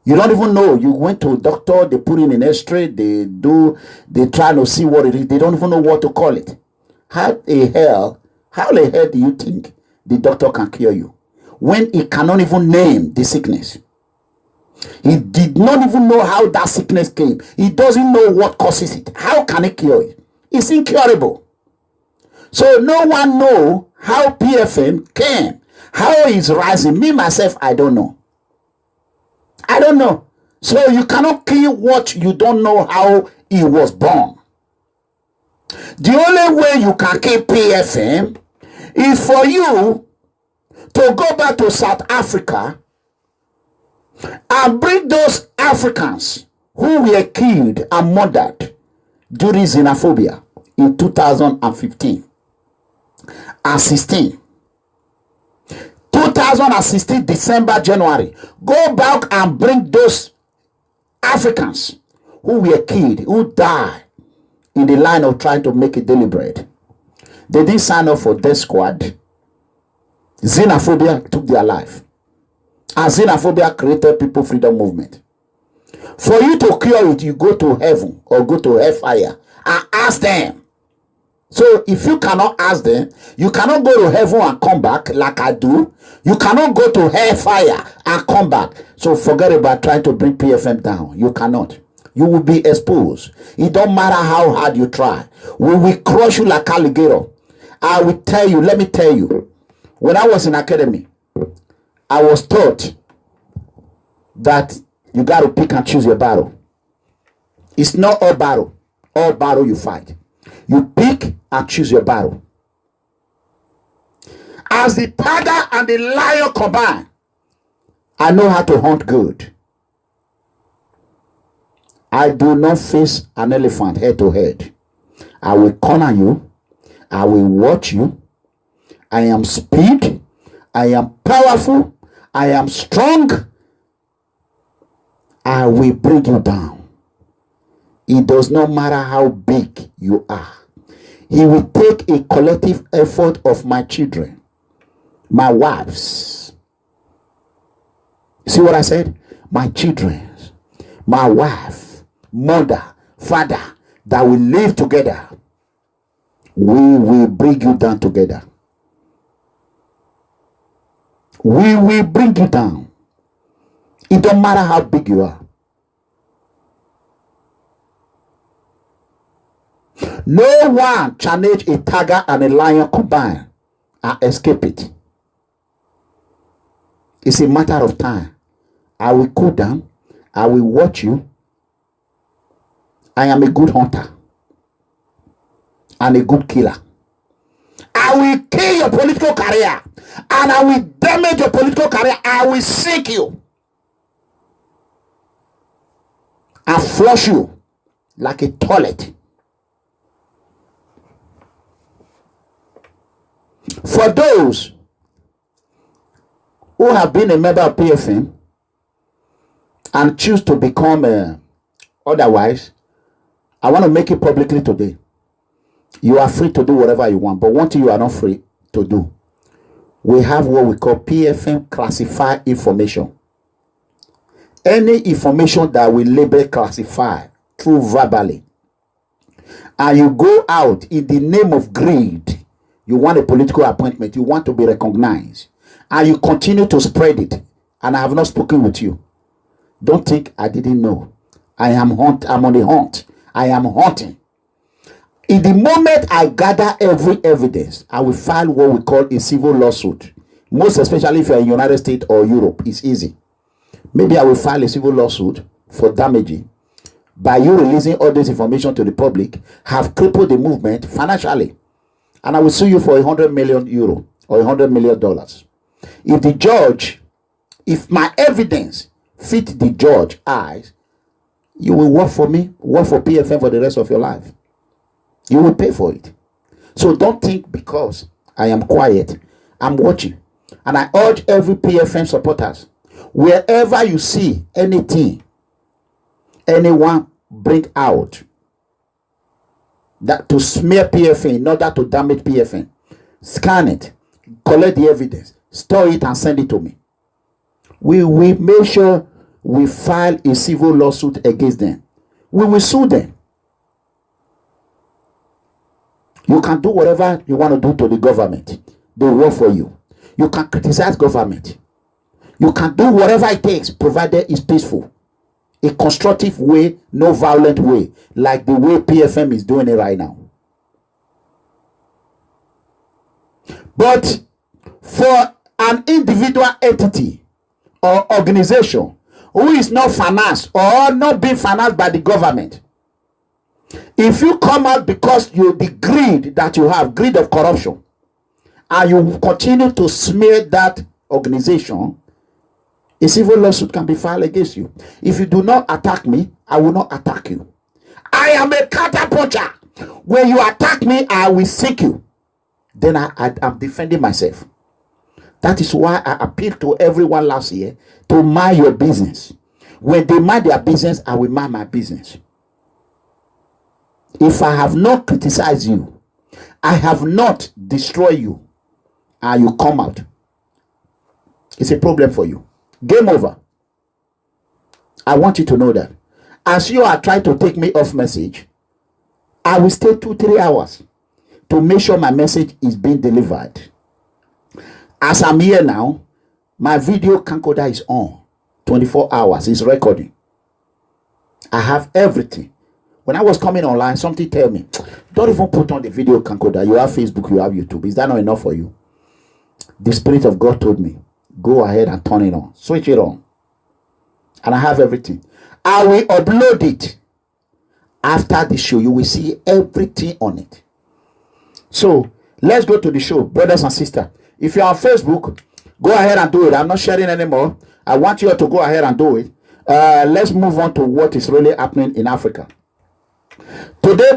you don't even know, you went to a doctor, they put in an x-ray, they try to see what it is, they don't even know what to call it. How the hell do you think the doctor can cure you when he cannot even name the sickness? He did not even know how that sickness came. He doesn't know what causes it. How can he cure it? It's incurable. So no one know how PFM came, how it's rising. Me, myself, I don't know. I don't know. So you cannot kill what you don't know how it was born. The only way you can kill PFM is for you to go back to South Africa and bring those Africans who were killed and murdered during xenophobia in 2015 and 16. 2016 December, January. Go back and bring those Africans who were killed, who died in the line of trying to make a daily bread. They didn't sign up for death squad. Xenophobia took their life. And xenophobia created People Freedom Movement. For you to cure it, you go to heaven or go to hellfire and ask them. So if you cannot ask them, you cannot go to heaven and come back like I do. You cannot go to hellfire and come back. So forget about trying to bring PFM down. You cannot. You will be exposed. It don't matter how hard you try. We will crush you like alligator. I will tell you, let me tell you, when I was in academy, I was taught that you got to pick and choose your battle. It's not all battle you fight. You pick and choose your battle. As the tiger and the lion combine, I know how to hunt good. I do not face an elephant head to head. I will corner you. I will watch you. I am speed. I am powerful. I am strong. I will bring you down. It does not matter how big you are. He will take a collective effort of my children, my wives. See what I said? My children, my wife, mother, father, that will live together. We will bring you down together. We will bring you down. It don't matter how big you are. No one challenge a tiger and a lion combined and escape it. It's a matter of time. I will cool down. I will watch you. I am a good hunter and a good killer. I will kill your political career. And I will damage your political career. I will sink you. And flush you like a toilet. For those who have been a member of PFM and choose to become otherwise, I want to make it publicly today. You are free to do whatever you want, but one thing you are not free to do. We have what we call PFM classified information. Any information that we label classified through verbally, and you go out in the name of greed, you want a political appointment, you want to be recognized, and you continue to spread it, and I have not spoken with you. Don't think I didn't know. I'm on the hunt. I am hunting. In the moment I gather every evidence, I will file what we call a civil lawsuit. Most especially if you're in the United States or Europe, it's easy. Maybe I will file a civil lawsuit for damaging by you releasing all this information to the public, have crippled the movement financially. And I will sue you for €100 million or $100 million. If the judge, if my evidence fit the judge's eyes, you will work for me, work for PFM for the rest of your life. You will pay for it. So don't think because I am quiet, I'm watching. And I urge every PFM supporters, wherever you see anything, anyone bring out that to smear PFM in order to damage PFM, scan it, collect the evidence, store it and send it to me. We will make sure we file a civil lawsuit against them. We will sue them. You can do whatever you want to do to the government. They work for you. You can criticize government. You can do whatever it takes, provided it's peaceful. A constructive way, no violent way, like the way PFM is doing it right now. But for an individual entity or organization who is not financed or not being financed by the government, if you come out because the greed that you have, greed of corruption, and you continue to smear that organization, a civil lawsuit can be filed against you. If you do not attack me, I will not attack you. I am a counterpuncher. When you attack me, I will seek you. Then I'm defending myself. That is why I appealed to everyone last year to mind your business. When they mind their business, I will mind my business. If I have not criticized you, I have not destroyed you, and you come out, it's a problem for you. Game over. I want you to know that. As you are trying to take me off message, I will stay 2-3 hours to make sure my message is being delivered. As I'm here now, my video camcorder is on 24 hours. It's recording. I have everything. When I was coming online, something tell me, don't even put on the video camcorder. You have Facebook, you have YouTube. Is that not enough for you? The Spirit of God told me, go ahead and turn it on. Switch it on. And I have everything. I will upload it. After the show, you will see everything on it. So, let's go to the show, brothers and sisters. If you're on Facebook, go ahead and do it. I'm not sharing anymore. I want you all to go ahead and do it. Let's move on to what is really happening in Africa. Today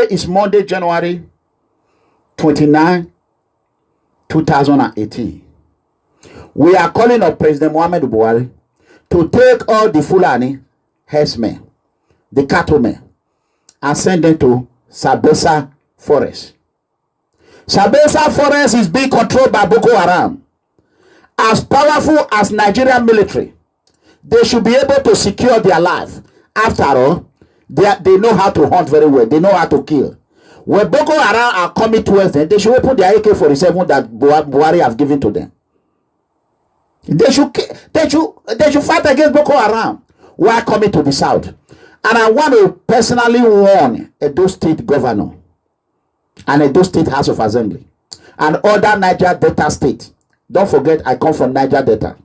is Monday, January 29, 2018. We are calling on President Muhammadu Buhari to take all the Fulani herdsmen, the cattlemen, and send them to Sambisa Forest. Sambisa Forest is being controlled by Boko Haram. As powerful as Nigerian military, they should be able to secure their life. After all, they know how to hunt very well. They know how to kill. When Boko Haram are coming towards them, they should open their AK-47 that Buhari has given to them. They should fight against Boko Haram while coming to the south. And I want to personally warn Edo State Governor and Edo State House of Assembly and other Niger Delta State. Don't forget, I come from Niger Delta.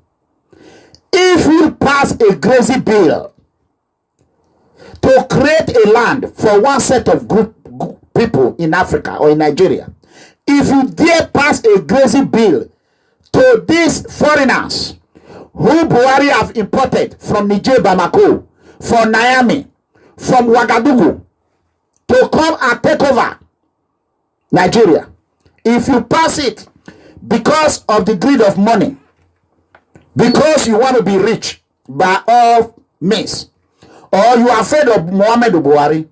If you pass a crazy bill to create a land for one set of group people in Africa or in Nigeria, if you dare pass a grazing bill to these foreigners who Buhari have imported from Niger, Bamako, from Niamey, from Ouagadougou, to come and take over Nigeria, if you pass it because of the greed of money, because you want to be rich by all means, or you are afraid of Muhammad Buhari,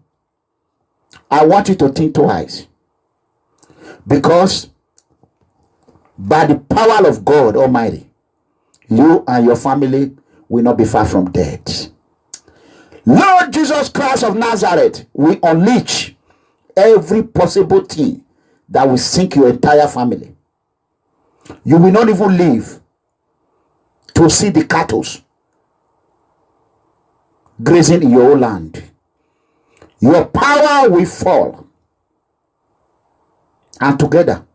I want you to think twice. Because by the power of God Almighty, you and your family will not be far from death. Lord Jesus Christ of Nazareth will unleash every possible thing that will sink your entire family. You will not even live to see the cattle grazing in your own land. Your power will fall, and together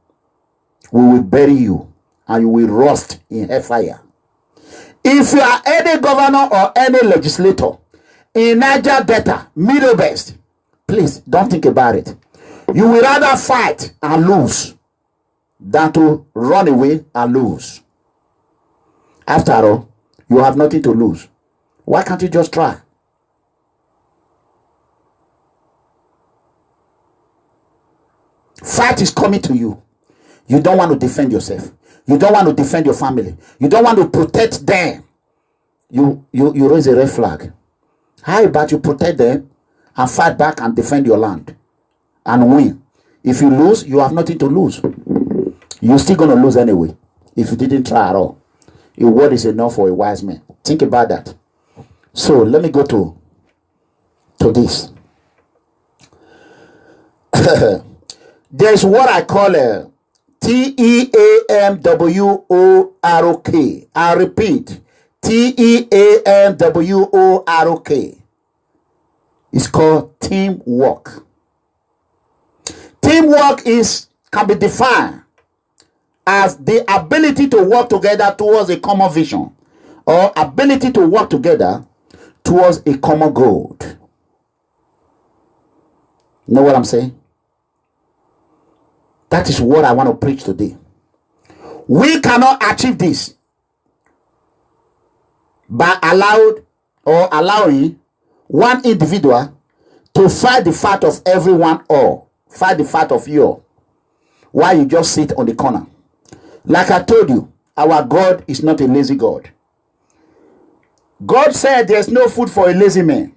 we will bury you and you will rust in hellfire. If you are any governor or any legislator in Niger Delta, Middle Belt, please don't think about it. You will rather fight and lose than to run away and lose. After all, you have nothing to lose. Why can't you just try? Fight is coming to you. You don't want to defend yourself. You don't want to defend your family. You don't want to protect them. You raise a red flag. How about you protect them and fight back and defend your land and win? If you lose, you have nothing to lose. You're still going to lose anyway if you didn't try at all. A word is enough for a wise man. Think about that. So let me go to this. There's what I call a TEAMWORK. I repeat, TEAMWORK. It's called teamwork. Teamwork can be defined as the ability to work together towards a common vision, or ability to work together towards a common goal. Know what I'm saying? That is what I want to preach today. We cannot achieve this by allowing one individual to fight the fight of everyone, or fight the fight of you, while you just sit on the corner. Like I told you, our God is not a lazy God. God said there's no food for a lazy man.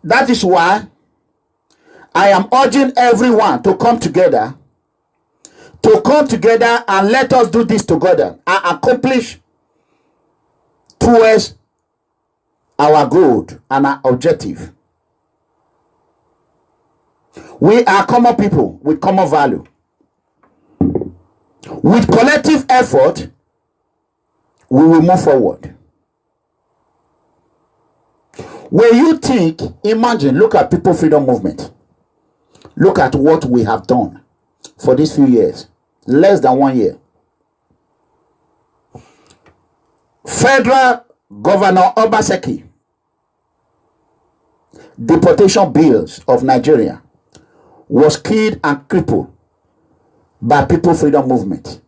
That is why I am urging everyone to come together and let us do this together and accomplish towards our goal and our objective. We are common people with common value. With collective effort, we will move forward. When you think, imagine, look at People Freedom Movement. Look at what we have done for these few years. Less than 1 year. Federal Governor Obaseki, deportation bills of Nigeria, was killed and crippled by People Freedom Movement,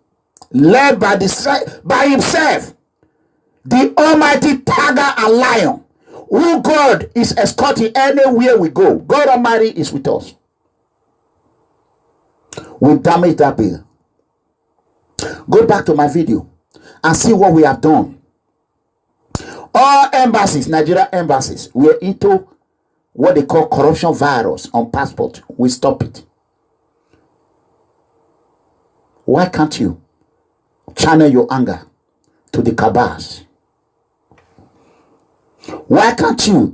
led by himself, the almighty tiger and lion, who God is escorting anywhere we go. God Almighty is with us. We damage that bill. Go back to my video and see what we have done. All embassies, Nigeria embassies, were into what they call corruption virus on passport. We stop it. Why can't you channel your anger to the cabals? Why can't you?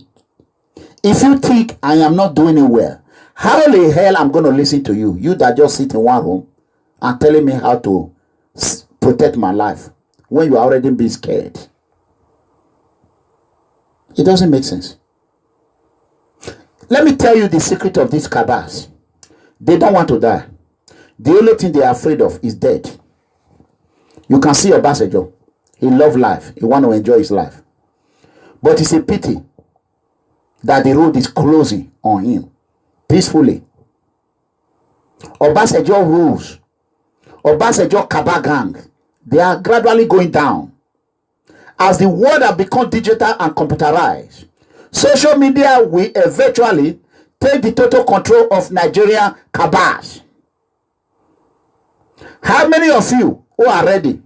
If you think I am not doing it well, how the hell I'm going to listen to you? You that just sit in one room and telling me how to protect my life when you are already being scared. It doesn't make sense. Let me tell you the secret of these cabals. They don't want to die. The only thing they are afraid of is death. You can see Obasanjo. He loves life. He wants to enjoy his life. But it's a pity that the road is closing on him peacefully. Obasanjo rules, Obasanjo Kaba gang, they are gradually going down. As the world has become digital and computerized, social media will eventually take the total control of Nigerian cabals. How many of you who are ready?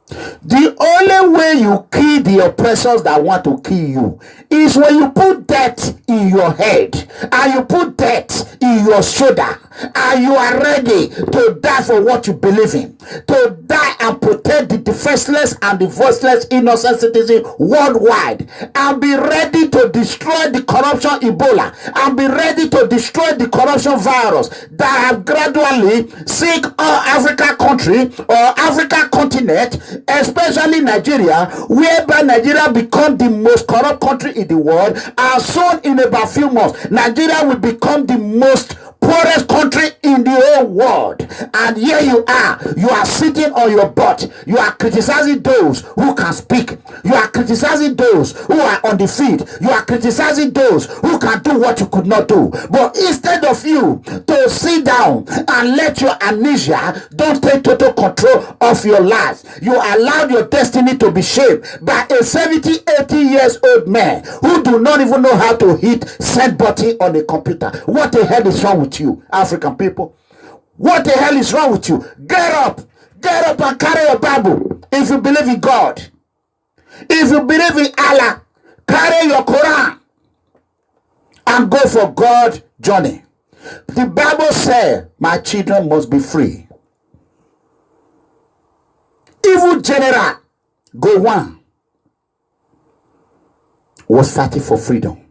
The only way you kill the oppressors that want to kill you is when you put death in your head and you put death in your shoulder and you are ready to die for what you believe in, to die and protect the defenseless and the voiceless innocent citizens worldwide, and be ready to destroy the corruption Ebola, and be ready to destroy the corruption virus that have gradually sick all Africa country or Africa continent, especially Nigeria, whereby Nigeria become the most corrupt country in the world, and soon in about few months Nigeria will become the most poorest country in the whole world. And here you are sitting on your butt, you are criticizing those who can speak, you are criticizing those who are on the field, you are criticizing those who can do what you could not do. But instead of you to sit down and let your amnesia don't take total control of your life, you allowed your destiny to be shaped by a 70-80 years old man who do not even know how to hit send button on a computer. What the hell is wrong with you, African people? What the hell is wrong with you? Get up and carry your Bible. If you believe in God, if you believe in Allah, carry your Quran and go for God's journey. The Bible says, my children must be free. Evil general Gowon was fighting for freedom.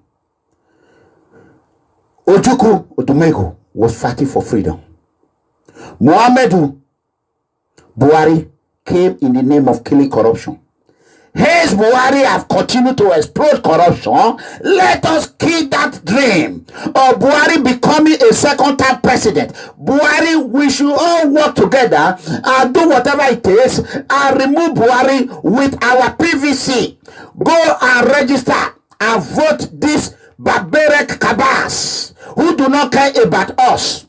Ojukwu Odumegu was fighting for freedom. Muhammadu Buhari came in the name of killing corruption. Hence, Buhari have continued to explode corruption. Let us kill that dream of Buhari becoming a second-time president. Buhari, we should all work together and do whatever it takes and remove Buhari with our PVC. Go and register and vote these barbaric cabals who do not care about us.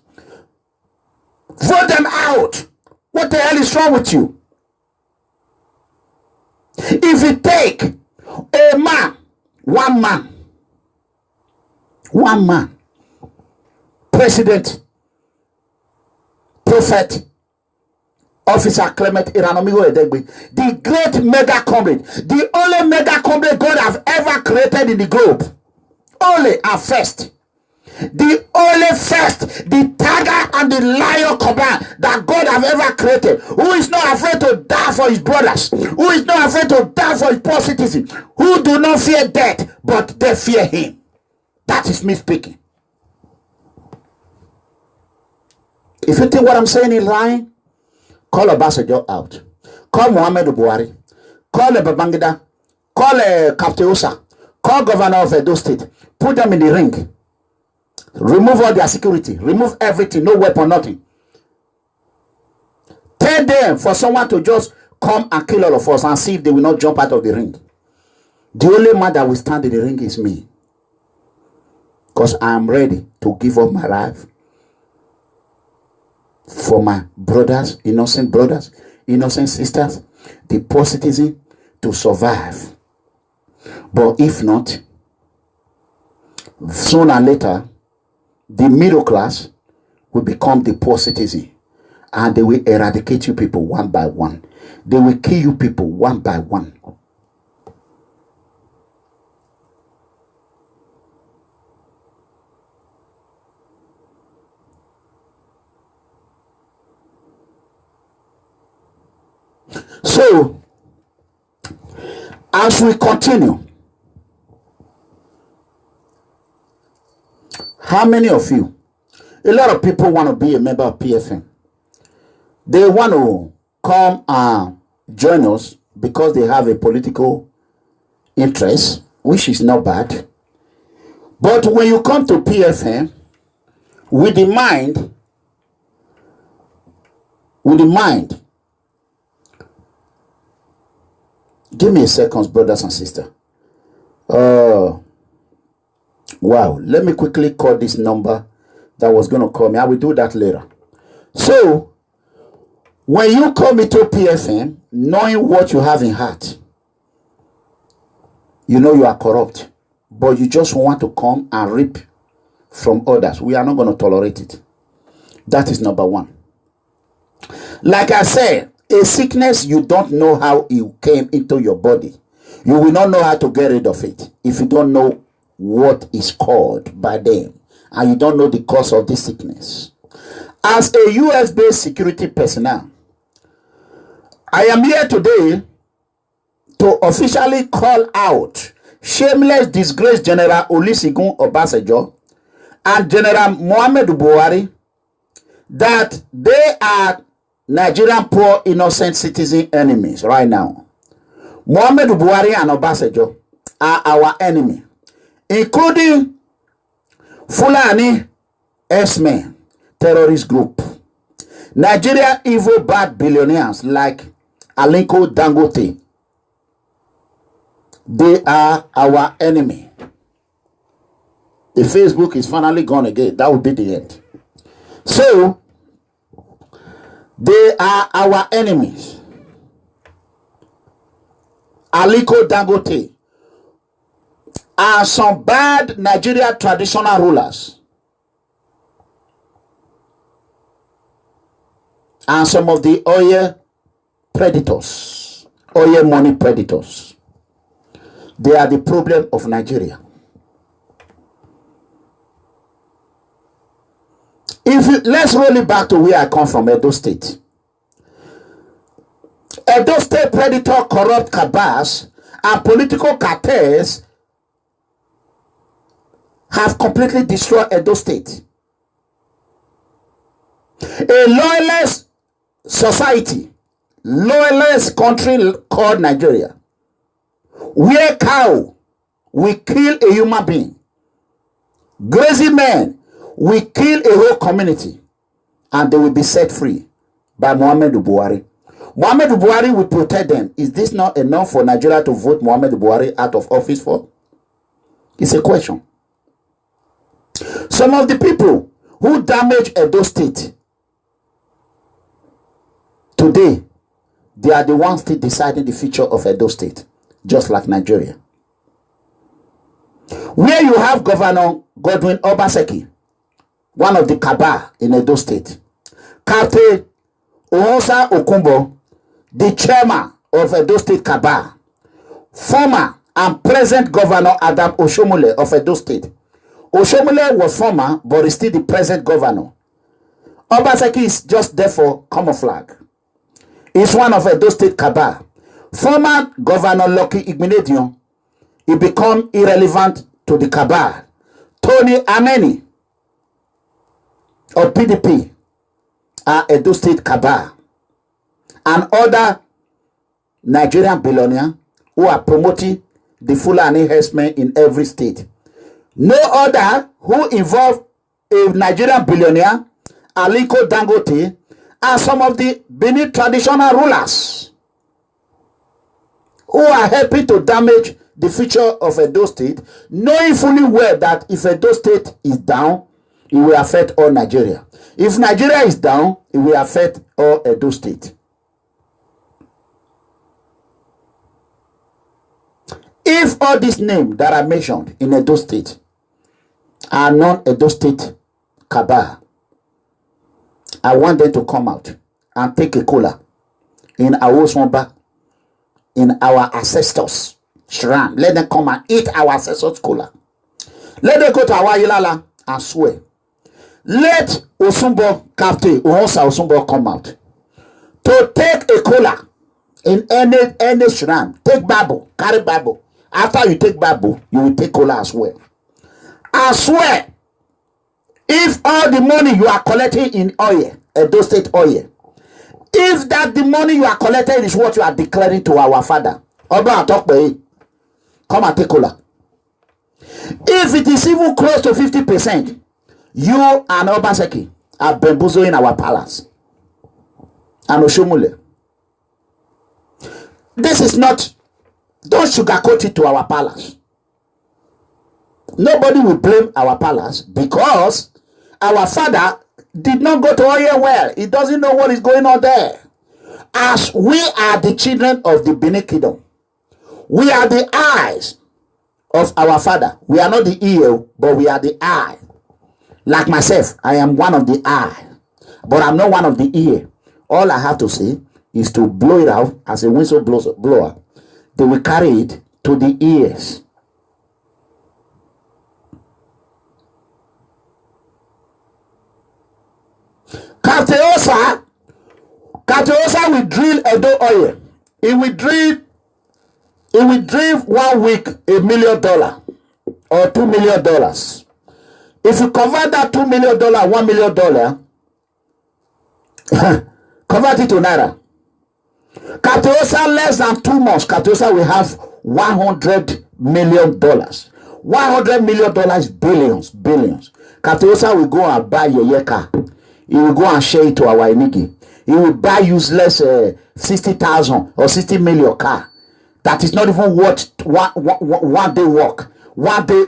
Vote them out. What the hell is wrong with you? If you take a man, one man, President, Prophet, Officer Clement Iranomigo Edegbe, the great mega comrade, the only mega comrade God have ever created in the globe, only and first. The only first, the tiger and the lion combined that God have ever created, who is not afraid to die for his brothers, who is not afraid to die for his poor citizens, who do not fear death, but they fear him. That is me speaking. If you think what I'm saying is lying, call Obasanjo out. Call Muhammadu Buhari. Call Babangida. Call Captain Osa. Call Governor of Edo State. Put them in the ring. Remove all their security. Remove everything. No weapon, nothing. Tell them for someone to just come and kill all of us and see if they will not jump out of the ring. The only man that will stand in the ring is me. Because I am ready to give up my life for my brothers, innocent sisters, the poor citizen to survive. But if not, sooner or later, the middle class will become the poor citizen, and they will eradicate you people one by one. They will kill you people one by one. So, as we continue, how many of you, a lot of people want to be a member of PFM. They want to come and join us because they have a political interest, which is not bad. But when you come to PFM, with the mind, give me a second, brothers and sisters. Wow, let me quickly call this number that was going to call me. I will do that later. So, when you call me to PFM, knowing what you have in heart, you know you are corrupt, but you just want to come and reap from others. We are not going to tolerate it. That is number one. Like I said, a sickness, you don't know how it came into your body. You will not know how to get rid of it if you don't know what is called by them and you don't know the cause of this sickness. As a US-based security personnel, I am here today to officially call out shameless disgrace General Olusegun Obasanjo and General Muhammadu Buhari that they are Nigerian poor innocent citizen enemies right now. Muhammadu Buhari and Obasanjo are our enemy, including Fulani S-Men terrorist group, Nigeria evil bad billionaires like Aliko Dangote. They are our enemy. The Facebook is finally gone again. That will be the end. So, they are our enemies. Aliko Dangote are some bad Nigeria traditional rulers and some of the oil predators, oil money predators. They are the problem of Nigeria. Let's roll it back to where I come from, Edo State. Edo State predator, corrupt cabals, and political cartels have completely destroyed Edo State. A loyalist society, loyalist country called Nigeria, where cow will kill a human being, crazy men will kill a whole community, and they will be set free by Muhammadu Buhari. Muhammadu Buhari will protect them. Is this not enough for Nigeria to vote Muhammadu Buhari out of office for? It's a question. Some of the people who damage Edo State today, they are the ones still deciding the future of Edo State, just like Nigeria. Where you have Governor Godwin Obaseki, one of the cabal in Edo State, Captain Ohosa Okumbo, the chairman of Edo State cabal, former and present Governor Adam Oshomole of Edo State. Oshomole was former, but is still the present governor. Obaseki is just there for camouflage. He's one of Edo State cabal. Former Governor Lucky Igbenedion, he become irrelevant to the cabal. Tony Ameni of PDP are Edo State cabal. And other Nigerian billionaires who are promoting the Fulani herdsmen in every state. No other who involve a Nigerian billionaire, Aliko Dangote, and some of the Benin traditional rulers who are helping to damage the future of Edo State, knowing fully well that if Edo State is down, it will affect all Nigeria. If Nigeria is down, it will affect all Edo State. If all these names that are mentioned in Edo State are non-Edo State cabal, I want them to come out and take a cola in our Swamba, in our ancestors' shrine. Let them come and eat our ancestors' cola. Let them go to our Ilala and swear. Let Osumbo Captain Ohosa Osumbo come out to take a cola in any shrine. Take Bible, carry Bible. After you take Bible, you will take cola as well. I swear, if all the money you are collecting in oil, Edo State oil, if that the money you are collecting is what you are declaring to our father, Oba Atokpe, come and take cola. If it is even close to 50%, you and Obaseki are bamboozling our palace. And Oshomole. This is not, don't sugarcoat it to our palace. Nobody will blame our palace because our father did not go to Oye well. He doesn't know what is going on there. As we are the children of the Benin Kingdom, we are the eyes of our father. We are not the ear, but we are the eye. Like myself, I am one of the eye, but I'm not one of the ear. All I have to say is to blow it out as a whistle blower. They will carry it to the ears. Captain Osa will drill Edo oil. He will drill 1 week $1 million or $2 million. If you convert that $2 million, $1 million, convert it to naira. Captain Osa less than 2 months, Captain Osa will have $100 million. $100 million is billions. Captain Osa will go and buy your car. He will go and share it to our Inigi. He will buy useless 60,000 or 60 million car that is not even worth one day work, one day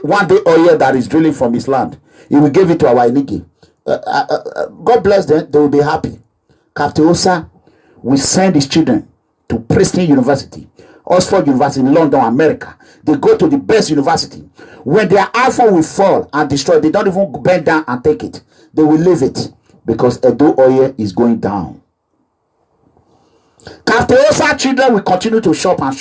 oil that is drilling from his land. He will give it to our Inigi. God bless them. They will be happy. Captain Osa will send his children to Princeton University, Oxford University in London, America. They go to the best university. When their iPhone will fall and destroy, they don't even bend down and take it. They will leave it because Edo oil is going down. Captain Osa children will continue to shop our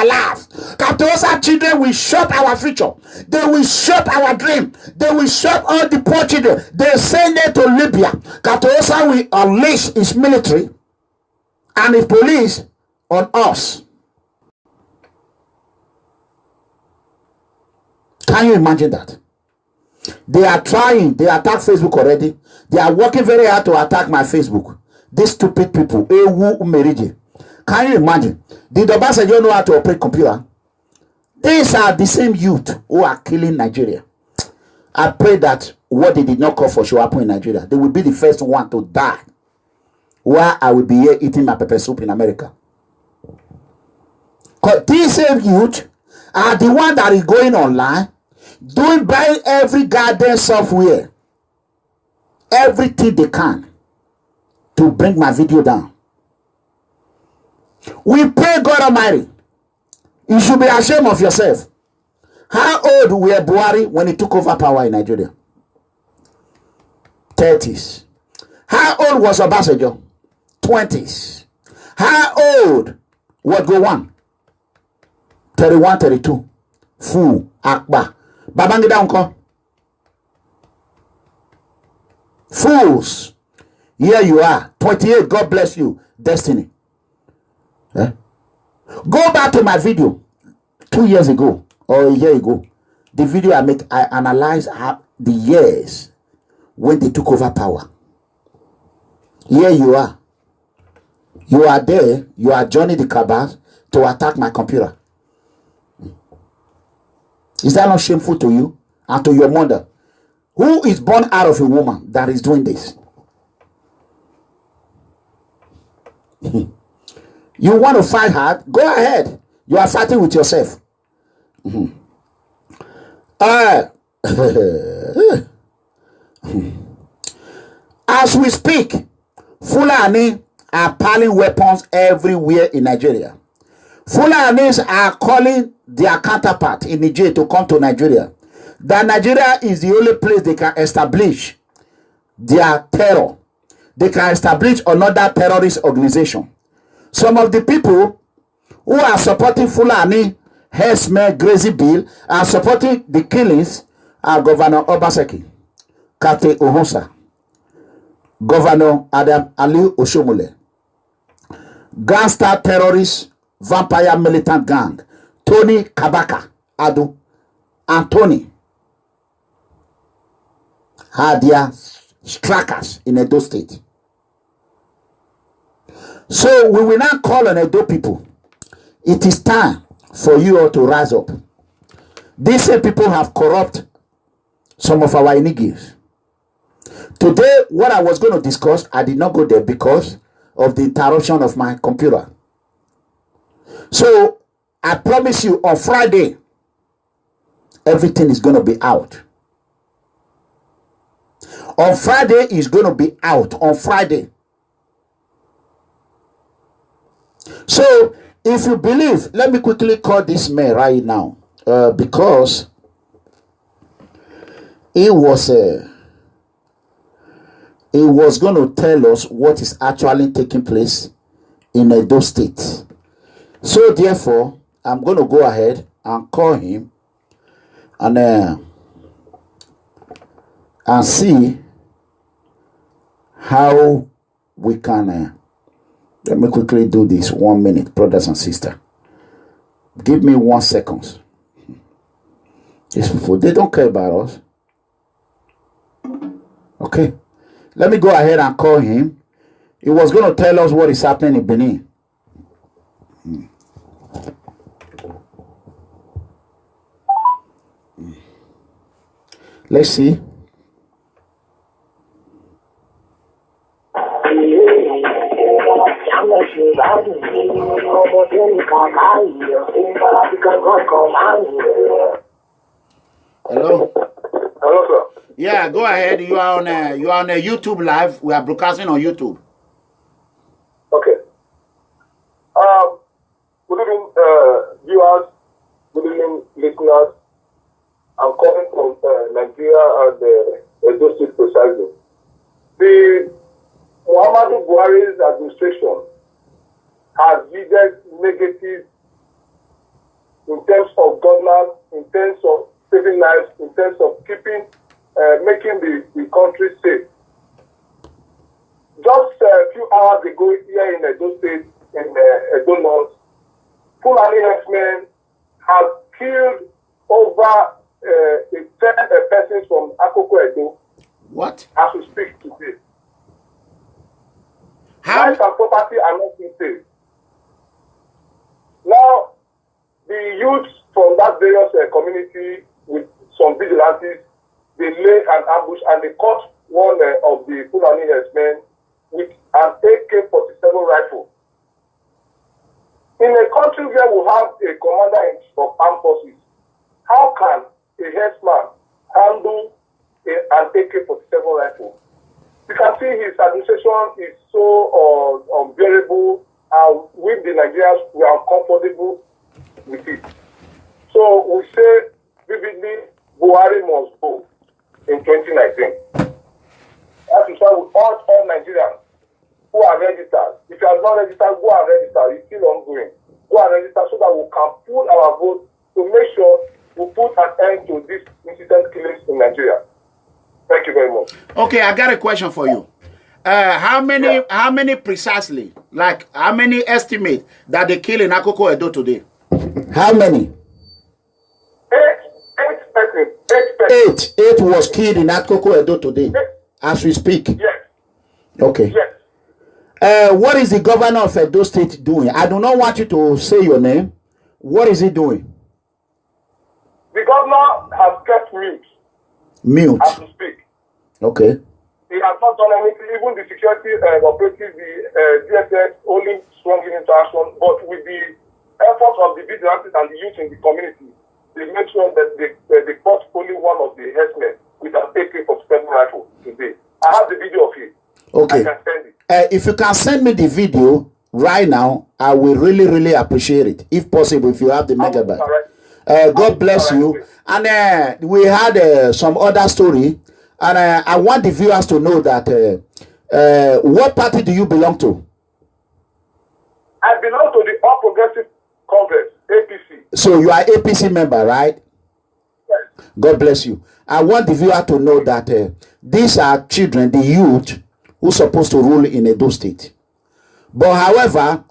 lives. Captain Osa children will shop our future. They will shop our dream. They will shop all the poor children. They send them to Libya. Captain Osa will unleash his military and his police on us. Can you imagine that? They are trying. They attack Facebook already. They are working very hard to attack my Facebook. These stupid people. Can you imagine? Did Obasanjo know how to operate computer? These are the same youth who are killing Nigeria. I pray that what they did not call for should happen in Nigeria. They will be the first one to die, while I will be here eating my pepper soup in America. Because these same youth are the one that is going online, buying every goddamn software, everything they can to bring my video down. We pray God Almighty. You should be ashamed of yourself. How old were Buhari when he took over power in Nigeria? 30s. How old was Obasanjo? 20s. How old was Gowon? 31, 32. Fool, Akbar. Babangida unko. Fools. Here you are. 28. God bless you. Destiny. Eh? Go back to my video 2 years ago or a year ago. The video I analyzed the years when they took over power. Here you are. You are there. You are joining the cabal to attack my computer. Is that not shameful to you and to your mother? Who is born out of a woman that is doing this? You want to fight hard? Go ahead. You are fighting with yourself. As we speak, Fulani are piling weapons everywhere in Nigeria. Fulanis are calling their counterpart in Niger to come to Nigeria. That Nigeria is the only place they can establish their terror. They can establish another terrorist organization. Some of the people who are supporting Fulani, Herdsmen, Grazy Bill, are supporting the killings are Governor Obaseki, Kate Ohosa, Governor Adam Ali Oshomole, gangster terrorist, vampire militant gang, Tony Kabaka Adu, and Tony are their strikers in Edo State. So we will not call on Edo people. It is time for you all to rise up. These same people have corrupt some of our inigis. Today, what I was going to discuss, I did not go there because of the interruption of my computer. So I promise you on Friday, everything is going to be out. On Friday, it's going to be out. On Friday. So, if you believe, let me quickly call this man right now. Because he was going to tell us what is actually taking place in Edo State. So, therefore, I'm going to go ahead and call him and see how we can. Let me quickly do this. 1 minute, brothers and sisters. Give me 1 second. These people, they don't care about us. Okay. Let me go ahead and call him. He was going to tell us what is happening in Benin. Let's see. Hello. Hello, sir. Yeah, go ahead. You are on a YouTube live. We are broadcasting on YouTube. Okay. Good evening, viewers. Good evening, listeners. I'm calling from Nigeria and Edo State precisely. The Muhammadu Buhari's administration has yielded negative in terms of governance, in terms of saving lives, in terms of keeping, making the country safe. Just a few hours ago here in Edo State, in Edo North, Fulani herdsmen have killed over 10 persons from Akoko Edo. What? As we speak today. How? Life and property are not being safe. Now, the youth from that various community with some vigilantes, they lay an ambush and they caught one of the Fulani herdsmen with an AK-47 rifle. In a country where we have a commander of armed forces, how can a herdsman handle an AK-47 rifle? You can see his administration is so unbearable, and with the Nigerians, we are uncomfortable with it. So we say vividly, Buhari must go in 2019. That is why we urge all Nigerians who are registered. If you are not registered, go and register. It's still ongoing. Go and register so that we can put our vote to make sure we put an end to this incident killings in Nigeria. Thank you very much. Okay, I got a question for you. How many precisely? Like, how many estimate that they kill in Akoko Edo today? How many? 8 persons. 8 was killed in Akoko Edo today, as we speak. Yes. Okay. Yes. What is the governor of Edo State doing? I do not want you to say your name. What is he doing? The governor has kept mute. Mute. As we speak. Okay. He has not done anything. Even the security operatives, the DSS, only swung into action. But with the efforts of the vigilantes and the youth in the community, they made sure that they caught only one of the herdsmen with an AK-47 rifle today. I have the video of it. Okay. I can send it. If you can send me the video right now, I will really, really appreciate it. If possible, if you have the megabyte. God bless you. And we had some other story. And I want the viewers to know that what party do you belong to? I belong to the All Progressive Congress, APC. So you are APC member, right? Yes. God bless you. I want the viewer to know that these are children, the youth, who are supposed to rule in Edo State. But however,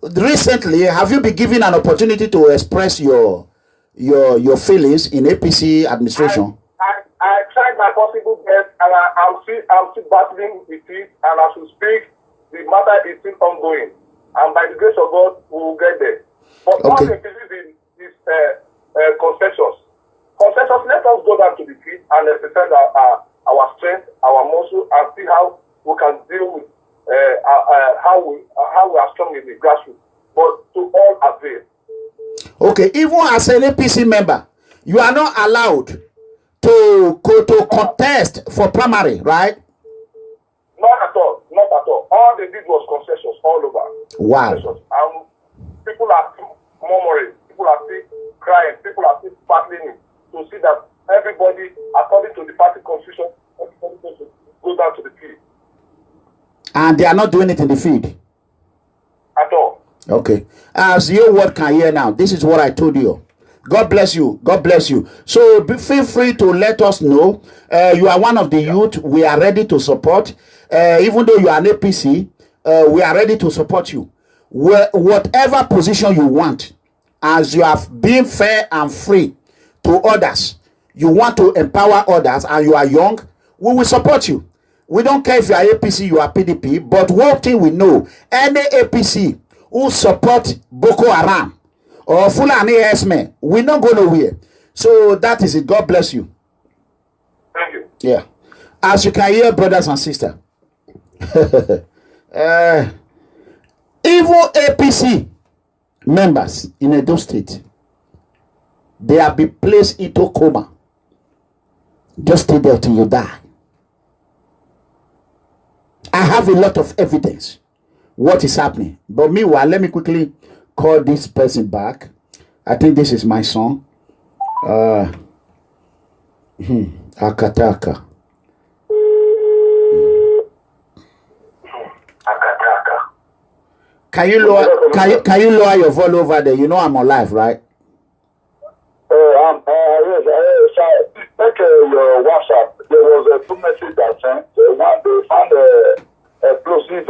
recently, have you been given an opportunity to express your feelings in APC administration? I tried my possible best, and I'm still battling with it. And as we speak, the matter is still ongoing. And by the grace of God, we will get there. But all the believe in is concessions. Concessions, let us go down to the field and exercise our strength, our muscle, and see how we can deal with how we are strong in the grassroots. But to all avail. Okay, even as an APC member, You are not allowed to contest for primary, right? Not at all. Not at all. All they did was concessions all over. Wow. Concessions. People are still murmuring. People are still crying. People are still battling to see that everybody, according to the party constitution, everybody goes to go down to the field. And they are not doing it in the field? At all. Okay. As your word can hear now, this is what I told you. God bless you. God bless you. So feel free to let us know. You are one of the youth. We are ready to support. Even though you are an APC, we are ready to support you. Whatever position you want, as you have been fair and free to others, you want to empower others and you are young, we will support you. We don't care if you are APC, you are PDP, but one thing we know, any APC who support Boko Haram or Fulani herdsmen, we not go nowhere. So that is it. God bless you. Thank you. Yeah. As you can hear, brothers and sisters, even APC members in Edo State, they have been placed into coma. Just stay there till you die. I have a lot of evidence what is happening. But meanwhile, let me quickly call this person back. I think this is my song. Akataka. Can you lower your volume over there? You know I'm on live, right? Yes, check your WhatsApp. There was a two message that sent. One, they found explosive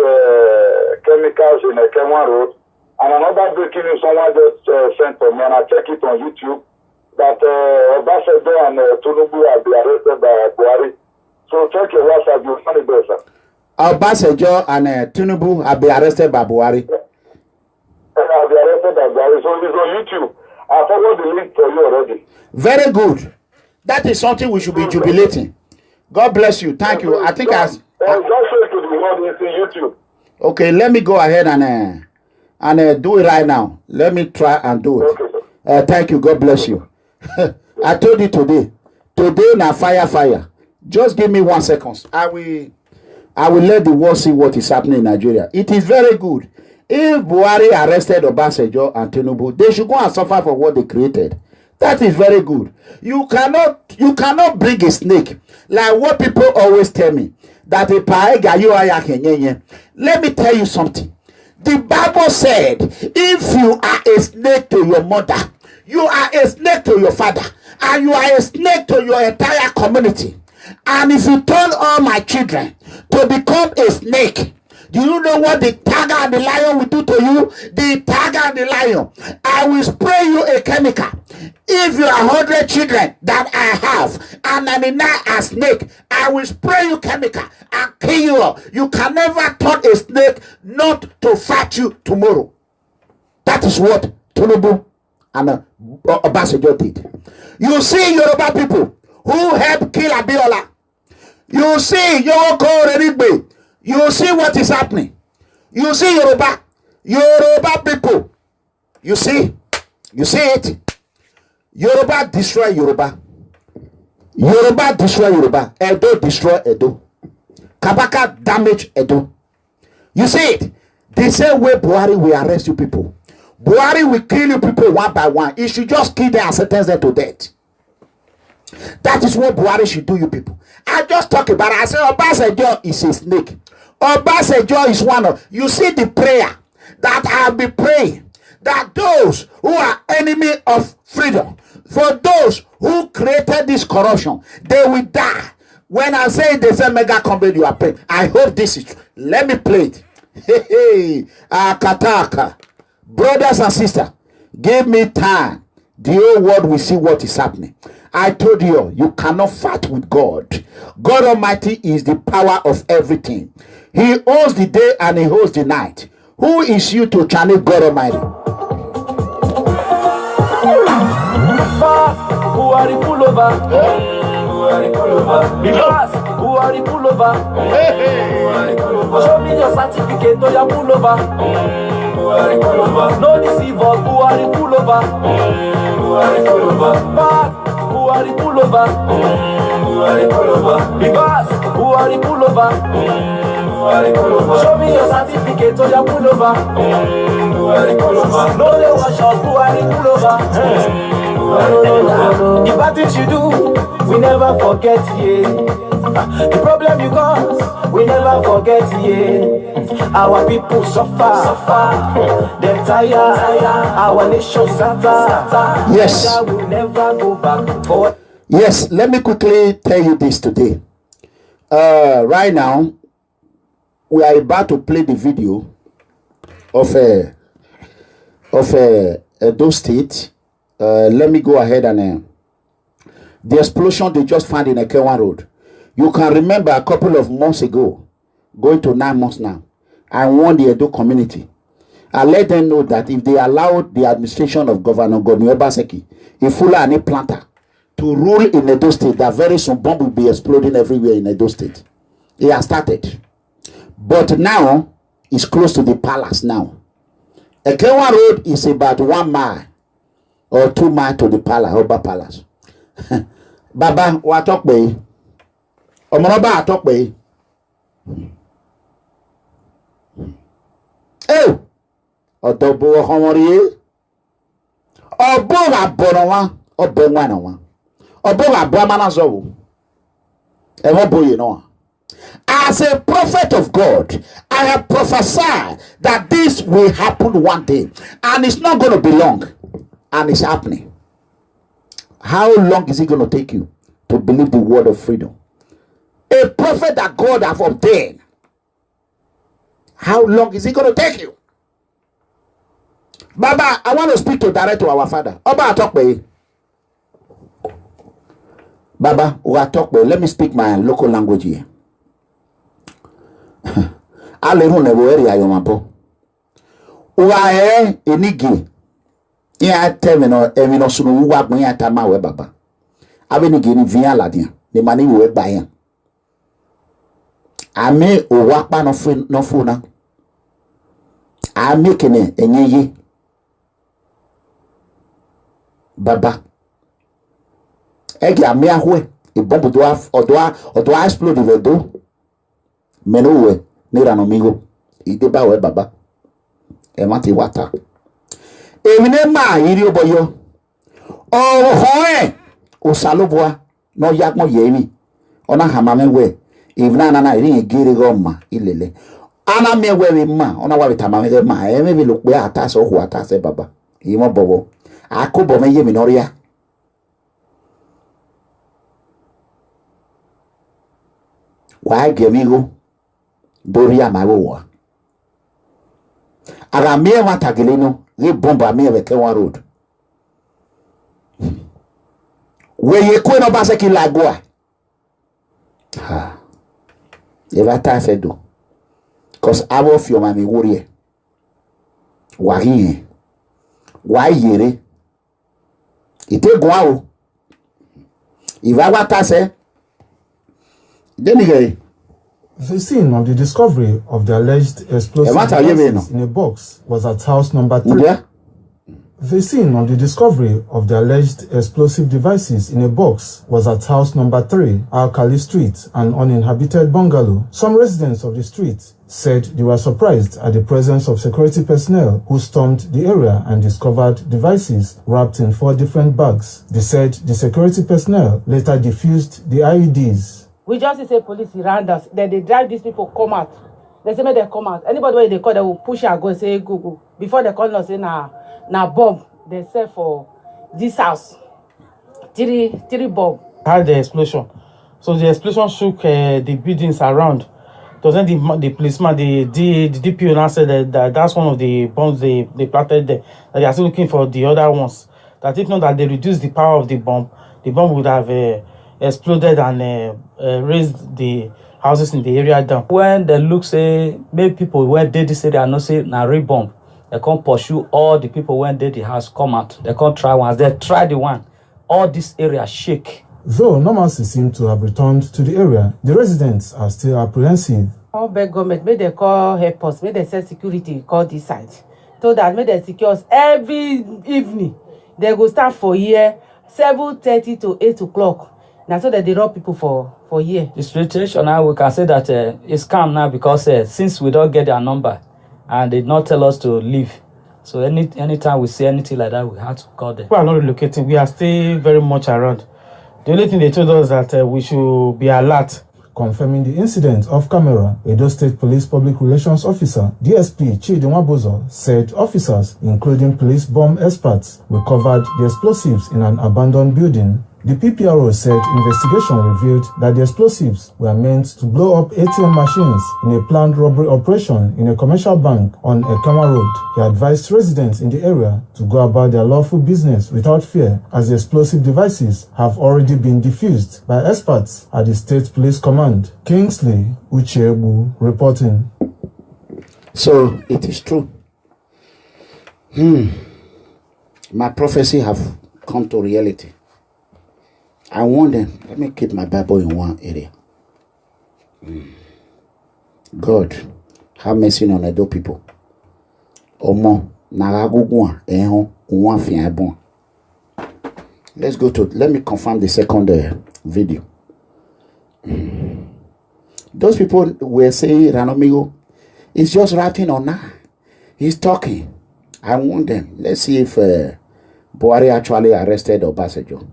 chemicals in a Kenwan road. And another breaking news someone just sent to me, and I check it on YouTube, that Obasanjo and Tinubu have been arrested by Buhari. So check your WhatsApp, you'll find it there, sir. Obasanjo and Tinubu have been arrested by Buhari. Have been arrested by Buhari. So it's on YouTube. I forward the link for you already. Very good. That is something we should be jubilating. God bless you. Thank you. I think just show it to the world. It's in YouTube. Okay, let me go ahead and do it right now. Let me try and do it. Okay, thank you. God bless you. I told you today. Today na fire. Just give me 1 second. I will let the world see what is happening in Nigeria. It is very good. If Buhari arrested Obasanjo and Tinubu, they should go and suffer for what they created. That is very good. You cannot bring a snake, like what people always tell me, that a paega you are. Let me tell you something. The Bible said, if you are a snake to your mother, you are a snake to your father, and you are a snake to your entire community. And if you turn all my children to become a snake, do you know what the tiger and the lion will do to you? The tiger and the lion, I will spray you a chemical. If you are 100 children that I have, and 99 are snake, I will spray you chemical and kill you all. You can never turn a snake not to fight you tomorrow. That is what Tinubu and Obasanjo did. You see Yoruba people who helped kill Abiola. You see Yoko Renigbe. You see what is happening. You see Yoruba people. You see it. Yoruba destroy Yoruba. Yoruba destroy Yoruba. Edo destroy Edo. Kabaka damage Edo. You see it. The same way Buhari will arrest you people. Buhari will kill you people one by one. He should just kill them and sentence them to death. That is what Buhari should do, you people. I just talk about it. I say Obasanjo is a snake. Obasanjo is one of, you see the prayer that I'll be praying, that those who are enemy of freedom, for those who created this corruption, they will die. When I say they say mega comedy, you are praying. I hope this is true. Let me play it. Hey, Akataka. Brothers and sisters, give me time. The whole world will see what is happening. I told you, you cannot fight with God. God Almighty is the power of everything. He owns the day and he owns the night. Who is you to challenge God Almighty? Buhari pull over. Buhari pull over. Buhari pull over. Show me your certificate or your pull over. Buhari pull over. No deceive us. Buhari pull over. Buhari pull over. Buhari pull over. Buhari pull over. Reverse, Buhari pull over. Buhari pull over. Show me your certificate, so you pull over. Buhari pull over. No, they wash us, Buhari pull over. The bad things you do, we never forget, yeah. The problem you cause, we never forget, yeah. Our people suffer, they tire, our nation scatter. Yes. We'll never go back forward. Yes, let me quickly tell you this today. Right now, we are about to play the video of Edo State. Let me go ahead and the explosion they just found in Ekewan Road. You can remember a couple of months ago, going to 9 months now, I warned the Edo community. I let them know that if they allowed the administration of Governor Godwin Obaseki, a Fulani planter, to rule in Edo State, that very soon bomb will be exploding everywhere in Edo State. It has started. But now, it's close to the palace now. Ekewan Road is about 1 mile or 2 miles to the palace, Oba Palace. Baba, what talk be? Omonoba talk be? Oh! Odobo homori. Obo wa bonowa, obo wana wa. Obo wa bramana zo. Ewo boye no. As a prophet of God, I have prophesied that this will happen one day, and it's not going to be long, and it's happening. How long is it going to take you to believe the word of freedom? A prophet that God have ordained. How long is it going to take you? Baba, I want to speak direct to our father. Oba talk me. Baba, talk me. Let me speak my local language here. Aleru nevo area yomapo. Uwa enigi. Ya terminal emino sunu wa gbon ya tama we baba. Abenigi ni via ladia. Ni mani we bayan. Ame owa pa no funa. Ame kene enyeyi. Baba. Ege ame ahwe. Ibombu do explode the do. Menuwe nira no migo ideba we baba e mati wata emine ma yiri oboyo osalobwa no yakmo yemi ona hamame we ibna na iri gere go ma ilele ana me we ma ona wa bitamame ma e me bi lo pe atase ohu atase baba imo bobo akobo me yemi noria wa gemigo Doria Maroa. Aramia Matagilino, ye bomba me with Ekewan Road. Where ye queen of Basaki Lagua. Ha. Eva Tafedo. Cause I will feel my warrior. Why yere? Ite guau. If I want to say, then again. The scene of the discovery of the alleged explosive devices in a box was at house number 3. Yeah. The scene of the discovery of the alleged explosive devices in a box was at house number 3, Alkali Street, an uninhabited bungalow. Some residents of the street said they were surprised at the presence of security personnel who stormed the area and discovered devices wrapped in 4 different bags. They said the security personnel later defused the IEDs. We just say police around us. Then they drive these people come out. They say make they come out. Anybody where they call, they will push and go say go. Before they call us say na bomb. They say for this house. Three bomb. Had the explosion. So the explosion shook the buildings around. It was then the policeman, the DPO now said that that's one of the bombs they planted there. That they are still looking for the other ones. That if not that they reduced the power of the bomb would have exploded and raised the houses in the area down. When they look say maybe people when they this area not say na real bomb, they can't pursue all the people when they the house come out. They can't try once. They try the one. All this area shake. Though normalcy seemed to have returned to the area, the residents are still apprehensive. All beg government, may they call help us, may they send security, call this side. So that may they secure us every evening. They go start for here 7:30 to 8 o'clock. Now so that they rob people for here. The situation now, we can say that it's calm now because since we don't get their number and they not tell us to leave. So anytime we see anything like that, we have to call them. We are not relocating. We are still very much around. The only thing they told us that we should be alert. Confirming the incident off camera, Edo State Police Public Relations Officer DSP Chidi Nwabozo said officers, including police bomb experts, recovered the explosives in an abandoned building. The PPRO said investigation revealed that the explosives were meant to blow up ATM machines in a planned robbery operation in a commercial bank on Ekama Road. He advised residents in the area to go about their lawful business without fear, as the explosive devices have already been defused by experts at the State Police Command. Kingsley Uchebu reporting. So it is true. My prophecy have come to reality. I warn them, let me keep my Bible in one area. God, have mercy on Edo people. Omo, let's go to, let me confirm the second video. Those people were saying, Ranomigo, he's just writing on now. He's talking. I warn them. Let's see if Buhari actually arrested Obasanjo.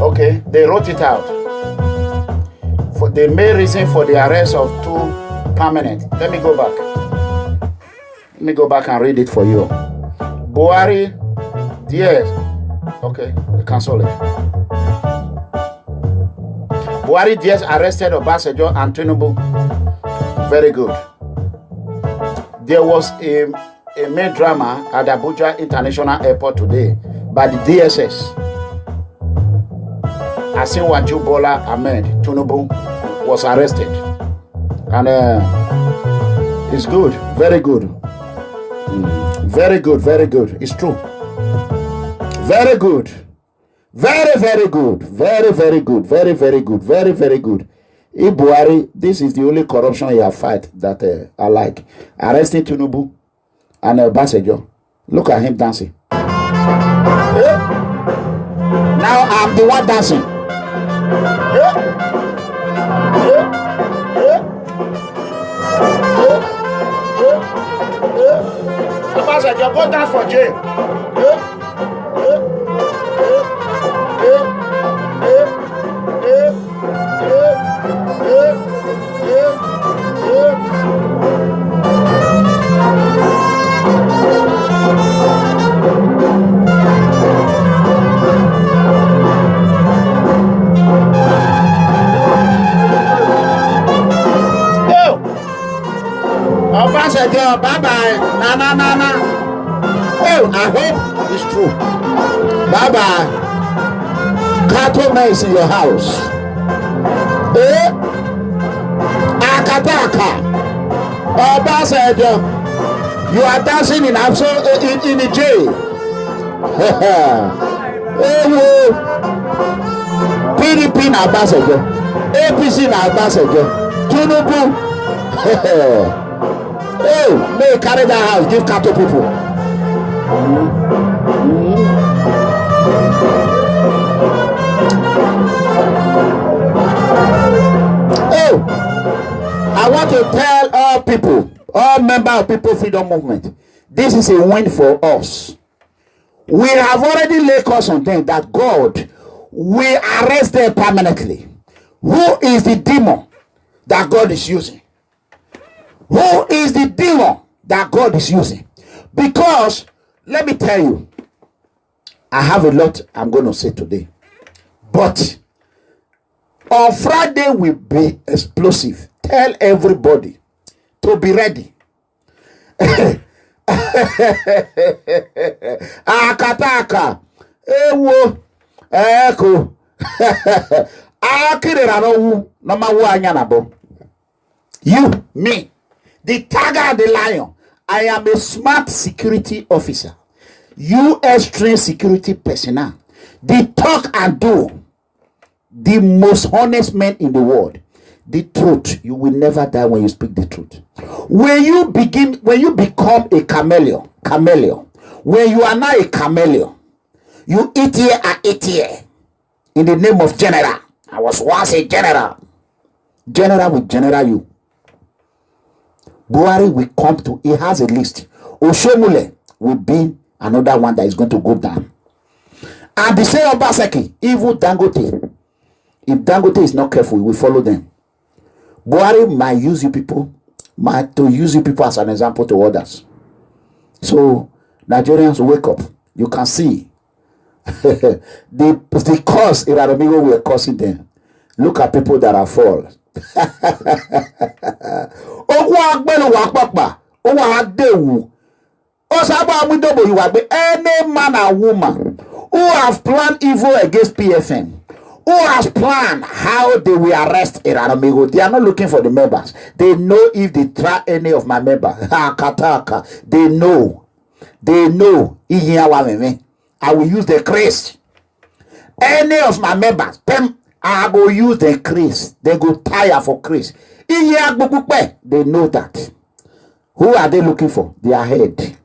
Okay, they wrote it out. For the main reason for the arrest of two permanent. Let me go back. Let me go back and read it for you. Buhari, yes. Okay, cancel it. Buhari Diaz arrested Obasanjo and Tinubu. Very good. There was a main drama at Abuja International Airport today by the DSS. Asinwaju Bola Ahmed Tinubu was arrested. And it's good. Very good. Very good. Very good. It's true. Very good. Very, very good. Very, very good. Very, very good. Very, very good. Buhari, this is the only corruption he has fight that I like. Arresting Tinubu and Obasanjo. Look at him dancing. Now I'm the one dancing. Obasanjo, go dance for jail. Obasanjo, bye-bye. Na. Oh, I hope it's true. Bye-bye. Cattle is in your house. Akataka. Obasanjo, you are dancing in the jail. PDP na Obasanjo. APC na Obasanjo. Tinubu. Hey, may carry that house, give cattle people. Oh, I want to tell all people, all members of People Freedom Movement, this is a win for us. We have already laid course on them that God will arrest them permanently. Who is the demon that God is using? Who is the demon that God is using? Because, let me tell you, I have a lot I'm going to say today. But, on Friday will be explosive. Tell everybody to be ready. Akataka. Ewo. Eko. You, me, the tiger and the lion. I am a smart security officer. U.S. trained security personnel. They talk and do. The most honest men in the world. The truth. You will never die when you speak the truth. When you become a chameleon. When you are now a chameleon, you eat here and eat here. In the name of general. I was once a general. General will general you. Buhari will come to, he has a list. Oshomole will be another one that is going to go down. And the same Obaseki, even Dangote. If Dangote is not careful, we will follow them. Buhari might use you people, as an example to others. So Nigerians wake up. You can see the cause Iranomigo were causing them. Look at people that are fall. Any man or woman who have planned evil against PFM, who has planned how they will arrest Iranomigo, they are not looking for the members. They know if they try any of my members. They know. I will use the Christ. Any of my members, I will use the Christ. They go tire for Christ. They know that. Who are they looking for? Their head.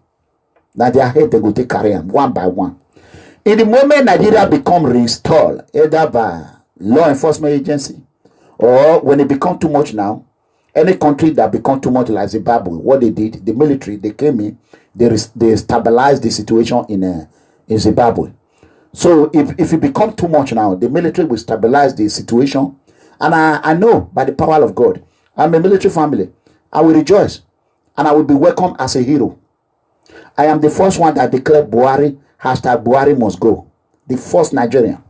Now their head, they go take carry them one by one. In the moment Nigeria become reinstalled, either by law enforcement agency, or when it become too much now, any country that become too much like Zimbabwe, what they did, the military, they came in, they stabilized the situation in Zimbabwe. So if it become too much now, the military will stabilize the situation. And I know by the power of God, I'm a military family. I will rejoice and I will be welcomed as a hero. I am the first one that declared Buhari, #Buhari must go. The first Nigerian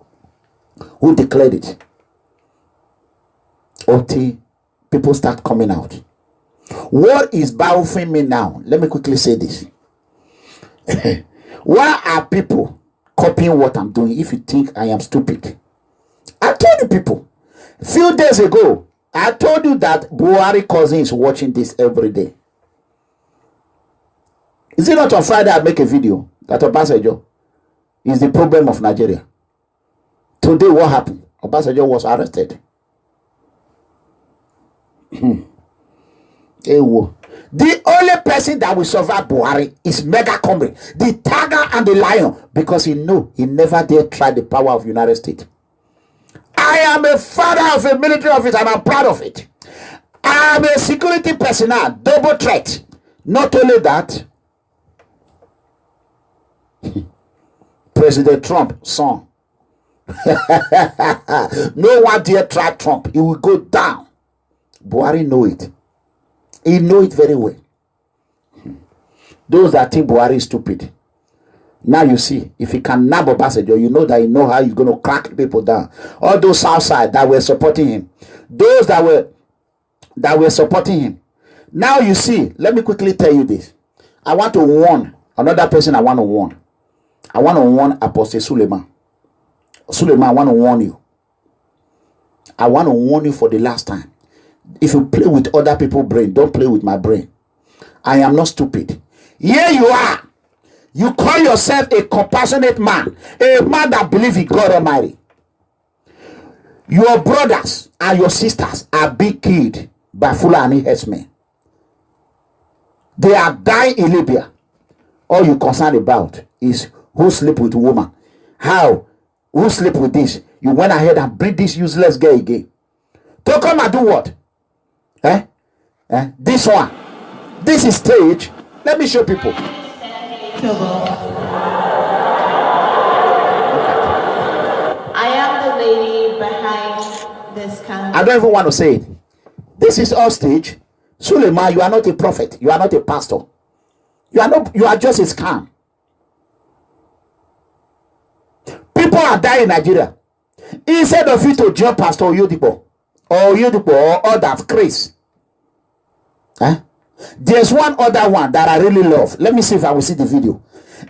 who declared it. Until people start coming out. What is baffling me now? Let me quickly say this. Why are people copying what I'm doing if you think I am stupid? I told you people. A few days ago, I told you that Buhari cousin is watching this every day. Is it not on Friday I make a video that Obasanjo is the problem of Nigeria? Today what happened? Obasanjo was arrested. The only person that will survive Buhari is Mega Comrade, the tiger and the lion, because he never dare try the power of United States. I am a father of a military office and I'm proud of it. I am a security personnel, double threat. Not only that, President Trump, son. No one dare try Trump. He will go down. Buhari know it. He know it very well. Those that think Buhari is stupid. Now you see, if he can nab Obasanjo, you know that he know how he's going to crack people down. All those outside that were supporting him. Those that were supporting him. Now you see, let me quickly tell you this. I want to warn another person I want to warn. I want to warn Apostle Suleiman. Suleiman, I want to warn you. I want to warn you for the last time. If you play with other people's brain, don't play with my brain. I am not stupid. Here you are. You call yourself a compassionate man. A man that believes in God Almighty. Your brothers and your sisters are being killed by Fulani herdsmen. They are dying in Libya. All you're concerned about is who sleep with woman. How? Who sleep with this? You went ahead and bring this useless girl again. To come and do what? This one. This is stage. Let me show people. I am the lady behind this camera. I don't even want to say it. This is all stage. Suleiman, you are not a prophet. You are not a pastor. You are just a scam. People are dying in Nigeria. Instead of you to join Pastor Oyedepo or others, Chris. There's one other one that I really love. Let me see if I will see the video.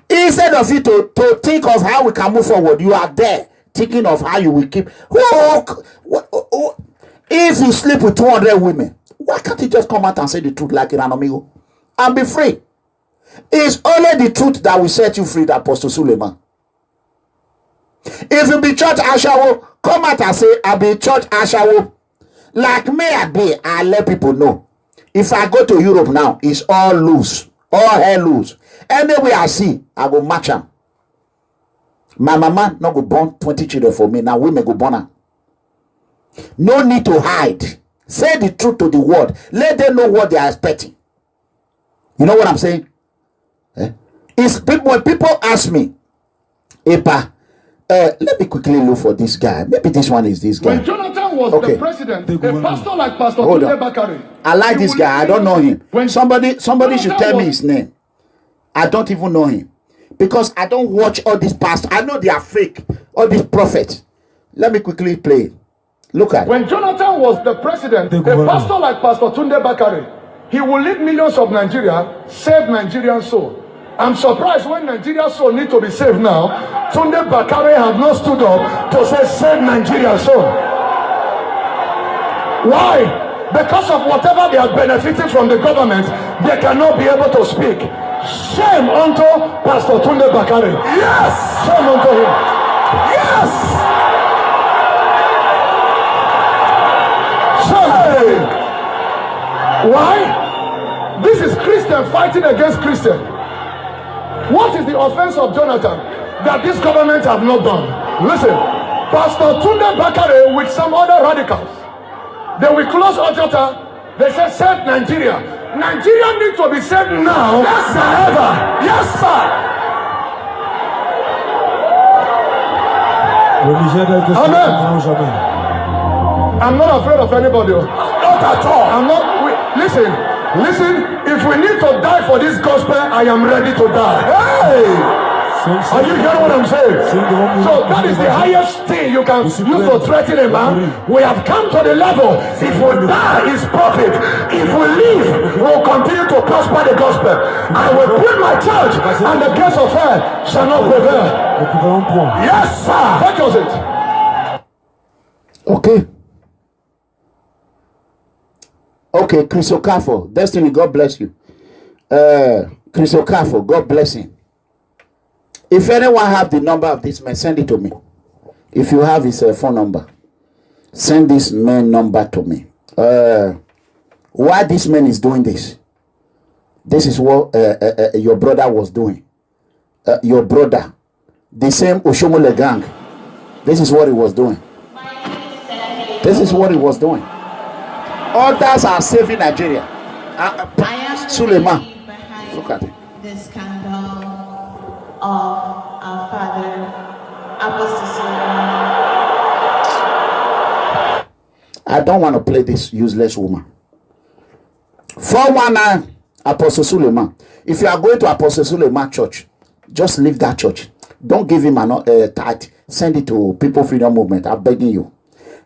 Instead of you to think of how we can move forward, you are there thinking of how you will keep. If you sleep with 200 women, why can't you just come out and say the truth like Iranomigo and be free? It's only the truth that will set you free, that Apostle Suleiman. If you be church Ashawo, come out and say, I be church Ashawo. Like me, I let people know. If I go to Europe now, it's all loose. All hell loose. Anywhere I see, I go match them. My mama not go born 20 children for me. Now women go born her. No need to hide. Say the truth to the world. Let them know what they are expecting. You know what I'm saying? It's when people ask me, Epa, let me quickly look for this guy. Maybe this one is this guy. When Jonathan was the president, a pastor like Pastor Tunde Bakare. I like this guy. I don't know him. When somebody should tell me his name. I don't even know him. Because I don't watch all these pastors. I know they are fake. All these prophets. Let me quickly play it. Look at it. When Jonathan was the president, a pastor like Pastor Tunde Bakare, he will lead millions of Nigeria, save Nigerian soul. I'm surprised when Nigeria's soul need to be saved now. Tunde Bakare have not stood up to say save Nigeria's soul. Why? Because of whatever they are benefiting from the government, they cannot be able to speak. Shame unto Pastor Tunde Bakare. Yes! Shame unto him. Yes! Shame unto him. Why? This is Christian fighting against Christian. What is the offense of Jonathan that this government have not done? Listen, Pastor Tunde Bakare with some other radicals, they will close Ojota. They say save Nigeria. Nigeria needs to be saved now. Yes, sir. Ever. Yes, sir. Amen. I'm not afraid of anybody. Not at all. I'm not. Listen. If we need to die for this gospel, I am ready to die. Hey! Are you hearing what I'm saying? So that is the highest thing you can use to threaten a man. We have come to the level. If we die, it's profit. If we live, we'll continue to prosper the gospel. I will build my church, and the gates of hell shall not prevail. Yes, sir. What was it? Okay. Okay, Chris Okafo. Destiny, God bless you. Chris Okafo, God bless him. If anyone have the number of this man, send it to me. If you have his phone number, send this man number to me. Why this man is doing this? This is what your brother was doing. Your brother, the same Oshomole gang. This is what he was doing. This is what he was doing. Others are saving Nigeria. Suleiman, look at it. The scandal of our father, Apostle Suleiman. I don't want to play this useless woman. 419 Apostle Suleiman. If you are going to Apostle Suleiman church, just leave that church. Don't give him a tithe. Send it to People Freedom Movement. I'm begging you.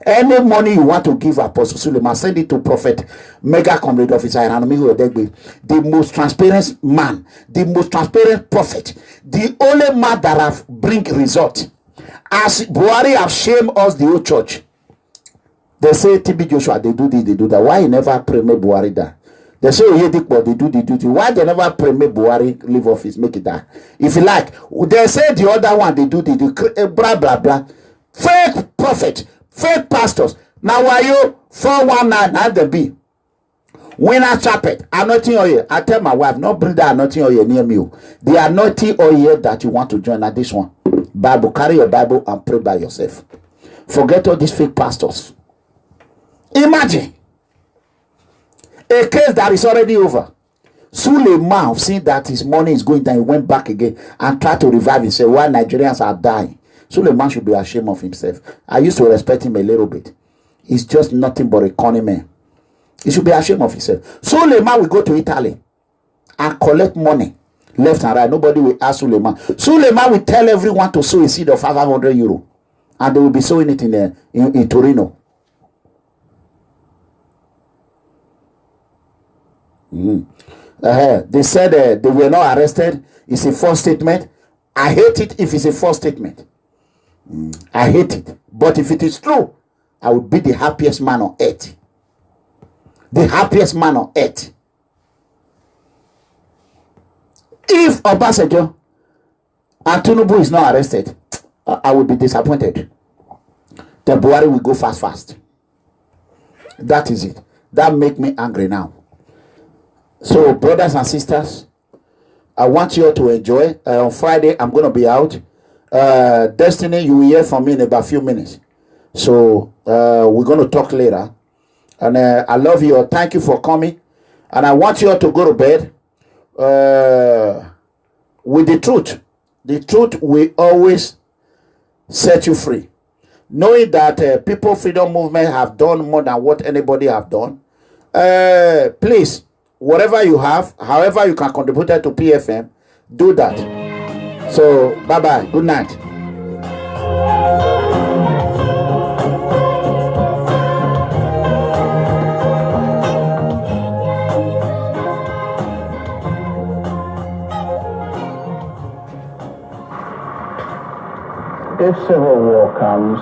Any money you want to give Apostle Suleiman, send it to Prophet Mega Comrade Officer Iranomigo Edegbe, the most transparent man, the most transparent prophet, the only man that have bring result. As Buhari have shamed us, the whole church. They say TB Joshua, they do this, they do that. Why he never pray me Buhari that? They say Oyedikpo, they do the duty. Why they never pray me Buhari leave office, make it that? If you like, they say the other one, they do the blah blah blah. Fake prophet. Fake pastors. Now why you 419 at the B? Winner Chapel, anointing oil. I tell my wife, not bring that anointing oil near me. The anointing oil that you want to join at this one. Bible, carry your Bible and pray by yourself. Forget all these fake pastors. Imagine a case that is already over. Suleiman, seeing that his money is going down, he went back again and tried to revive himself while Nigerians are dying. Suleiman should be ashamed of himself. I used to respect him a little bit. He's just nothing but a corny man. He should be ashamed of himself. Suleiman will go to Italy and collect money left and right. Nobody will ask Suleiman. Suleiman will tell everyone to sow a seed of 500 euro, and they will be sowing it in Torino. They said they were not arrested. It's a false statement. I hate it if it's a false statement. I hate it. But if it is true, I would be the happiest man on earth. The happiest man on earth. If Obasanjo and Tinubu is not arrested, I will be disappointed. The Buhari will go fast. That is it. That make me angry now. So, brothers and sisters, I want you all to enjoy. On Friday, I'm going to be out. Destiny, you will hear from me in about a few minutes. So, we're going to talk later. And I love you all. Thank you for coming. And I want you all to go to bed with the truth. The truth will always set you free. Knowing that People Freedom Movement have done more than what anybody have done. Please, whatever you have, however you can contribute to PFM, do that. So, bye-bye. Good night. If civil war comes,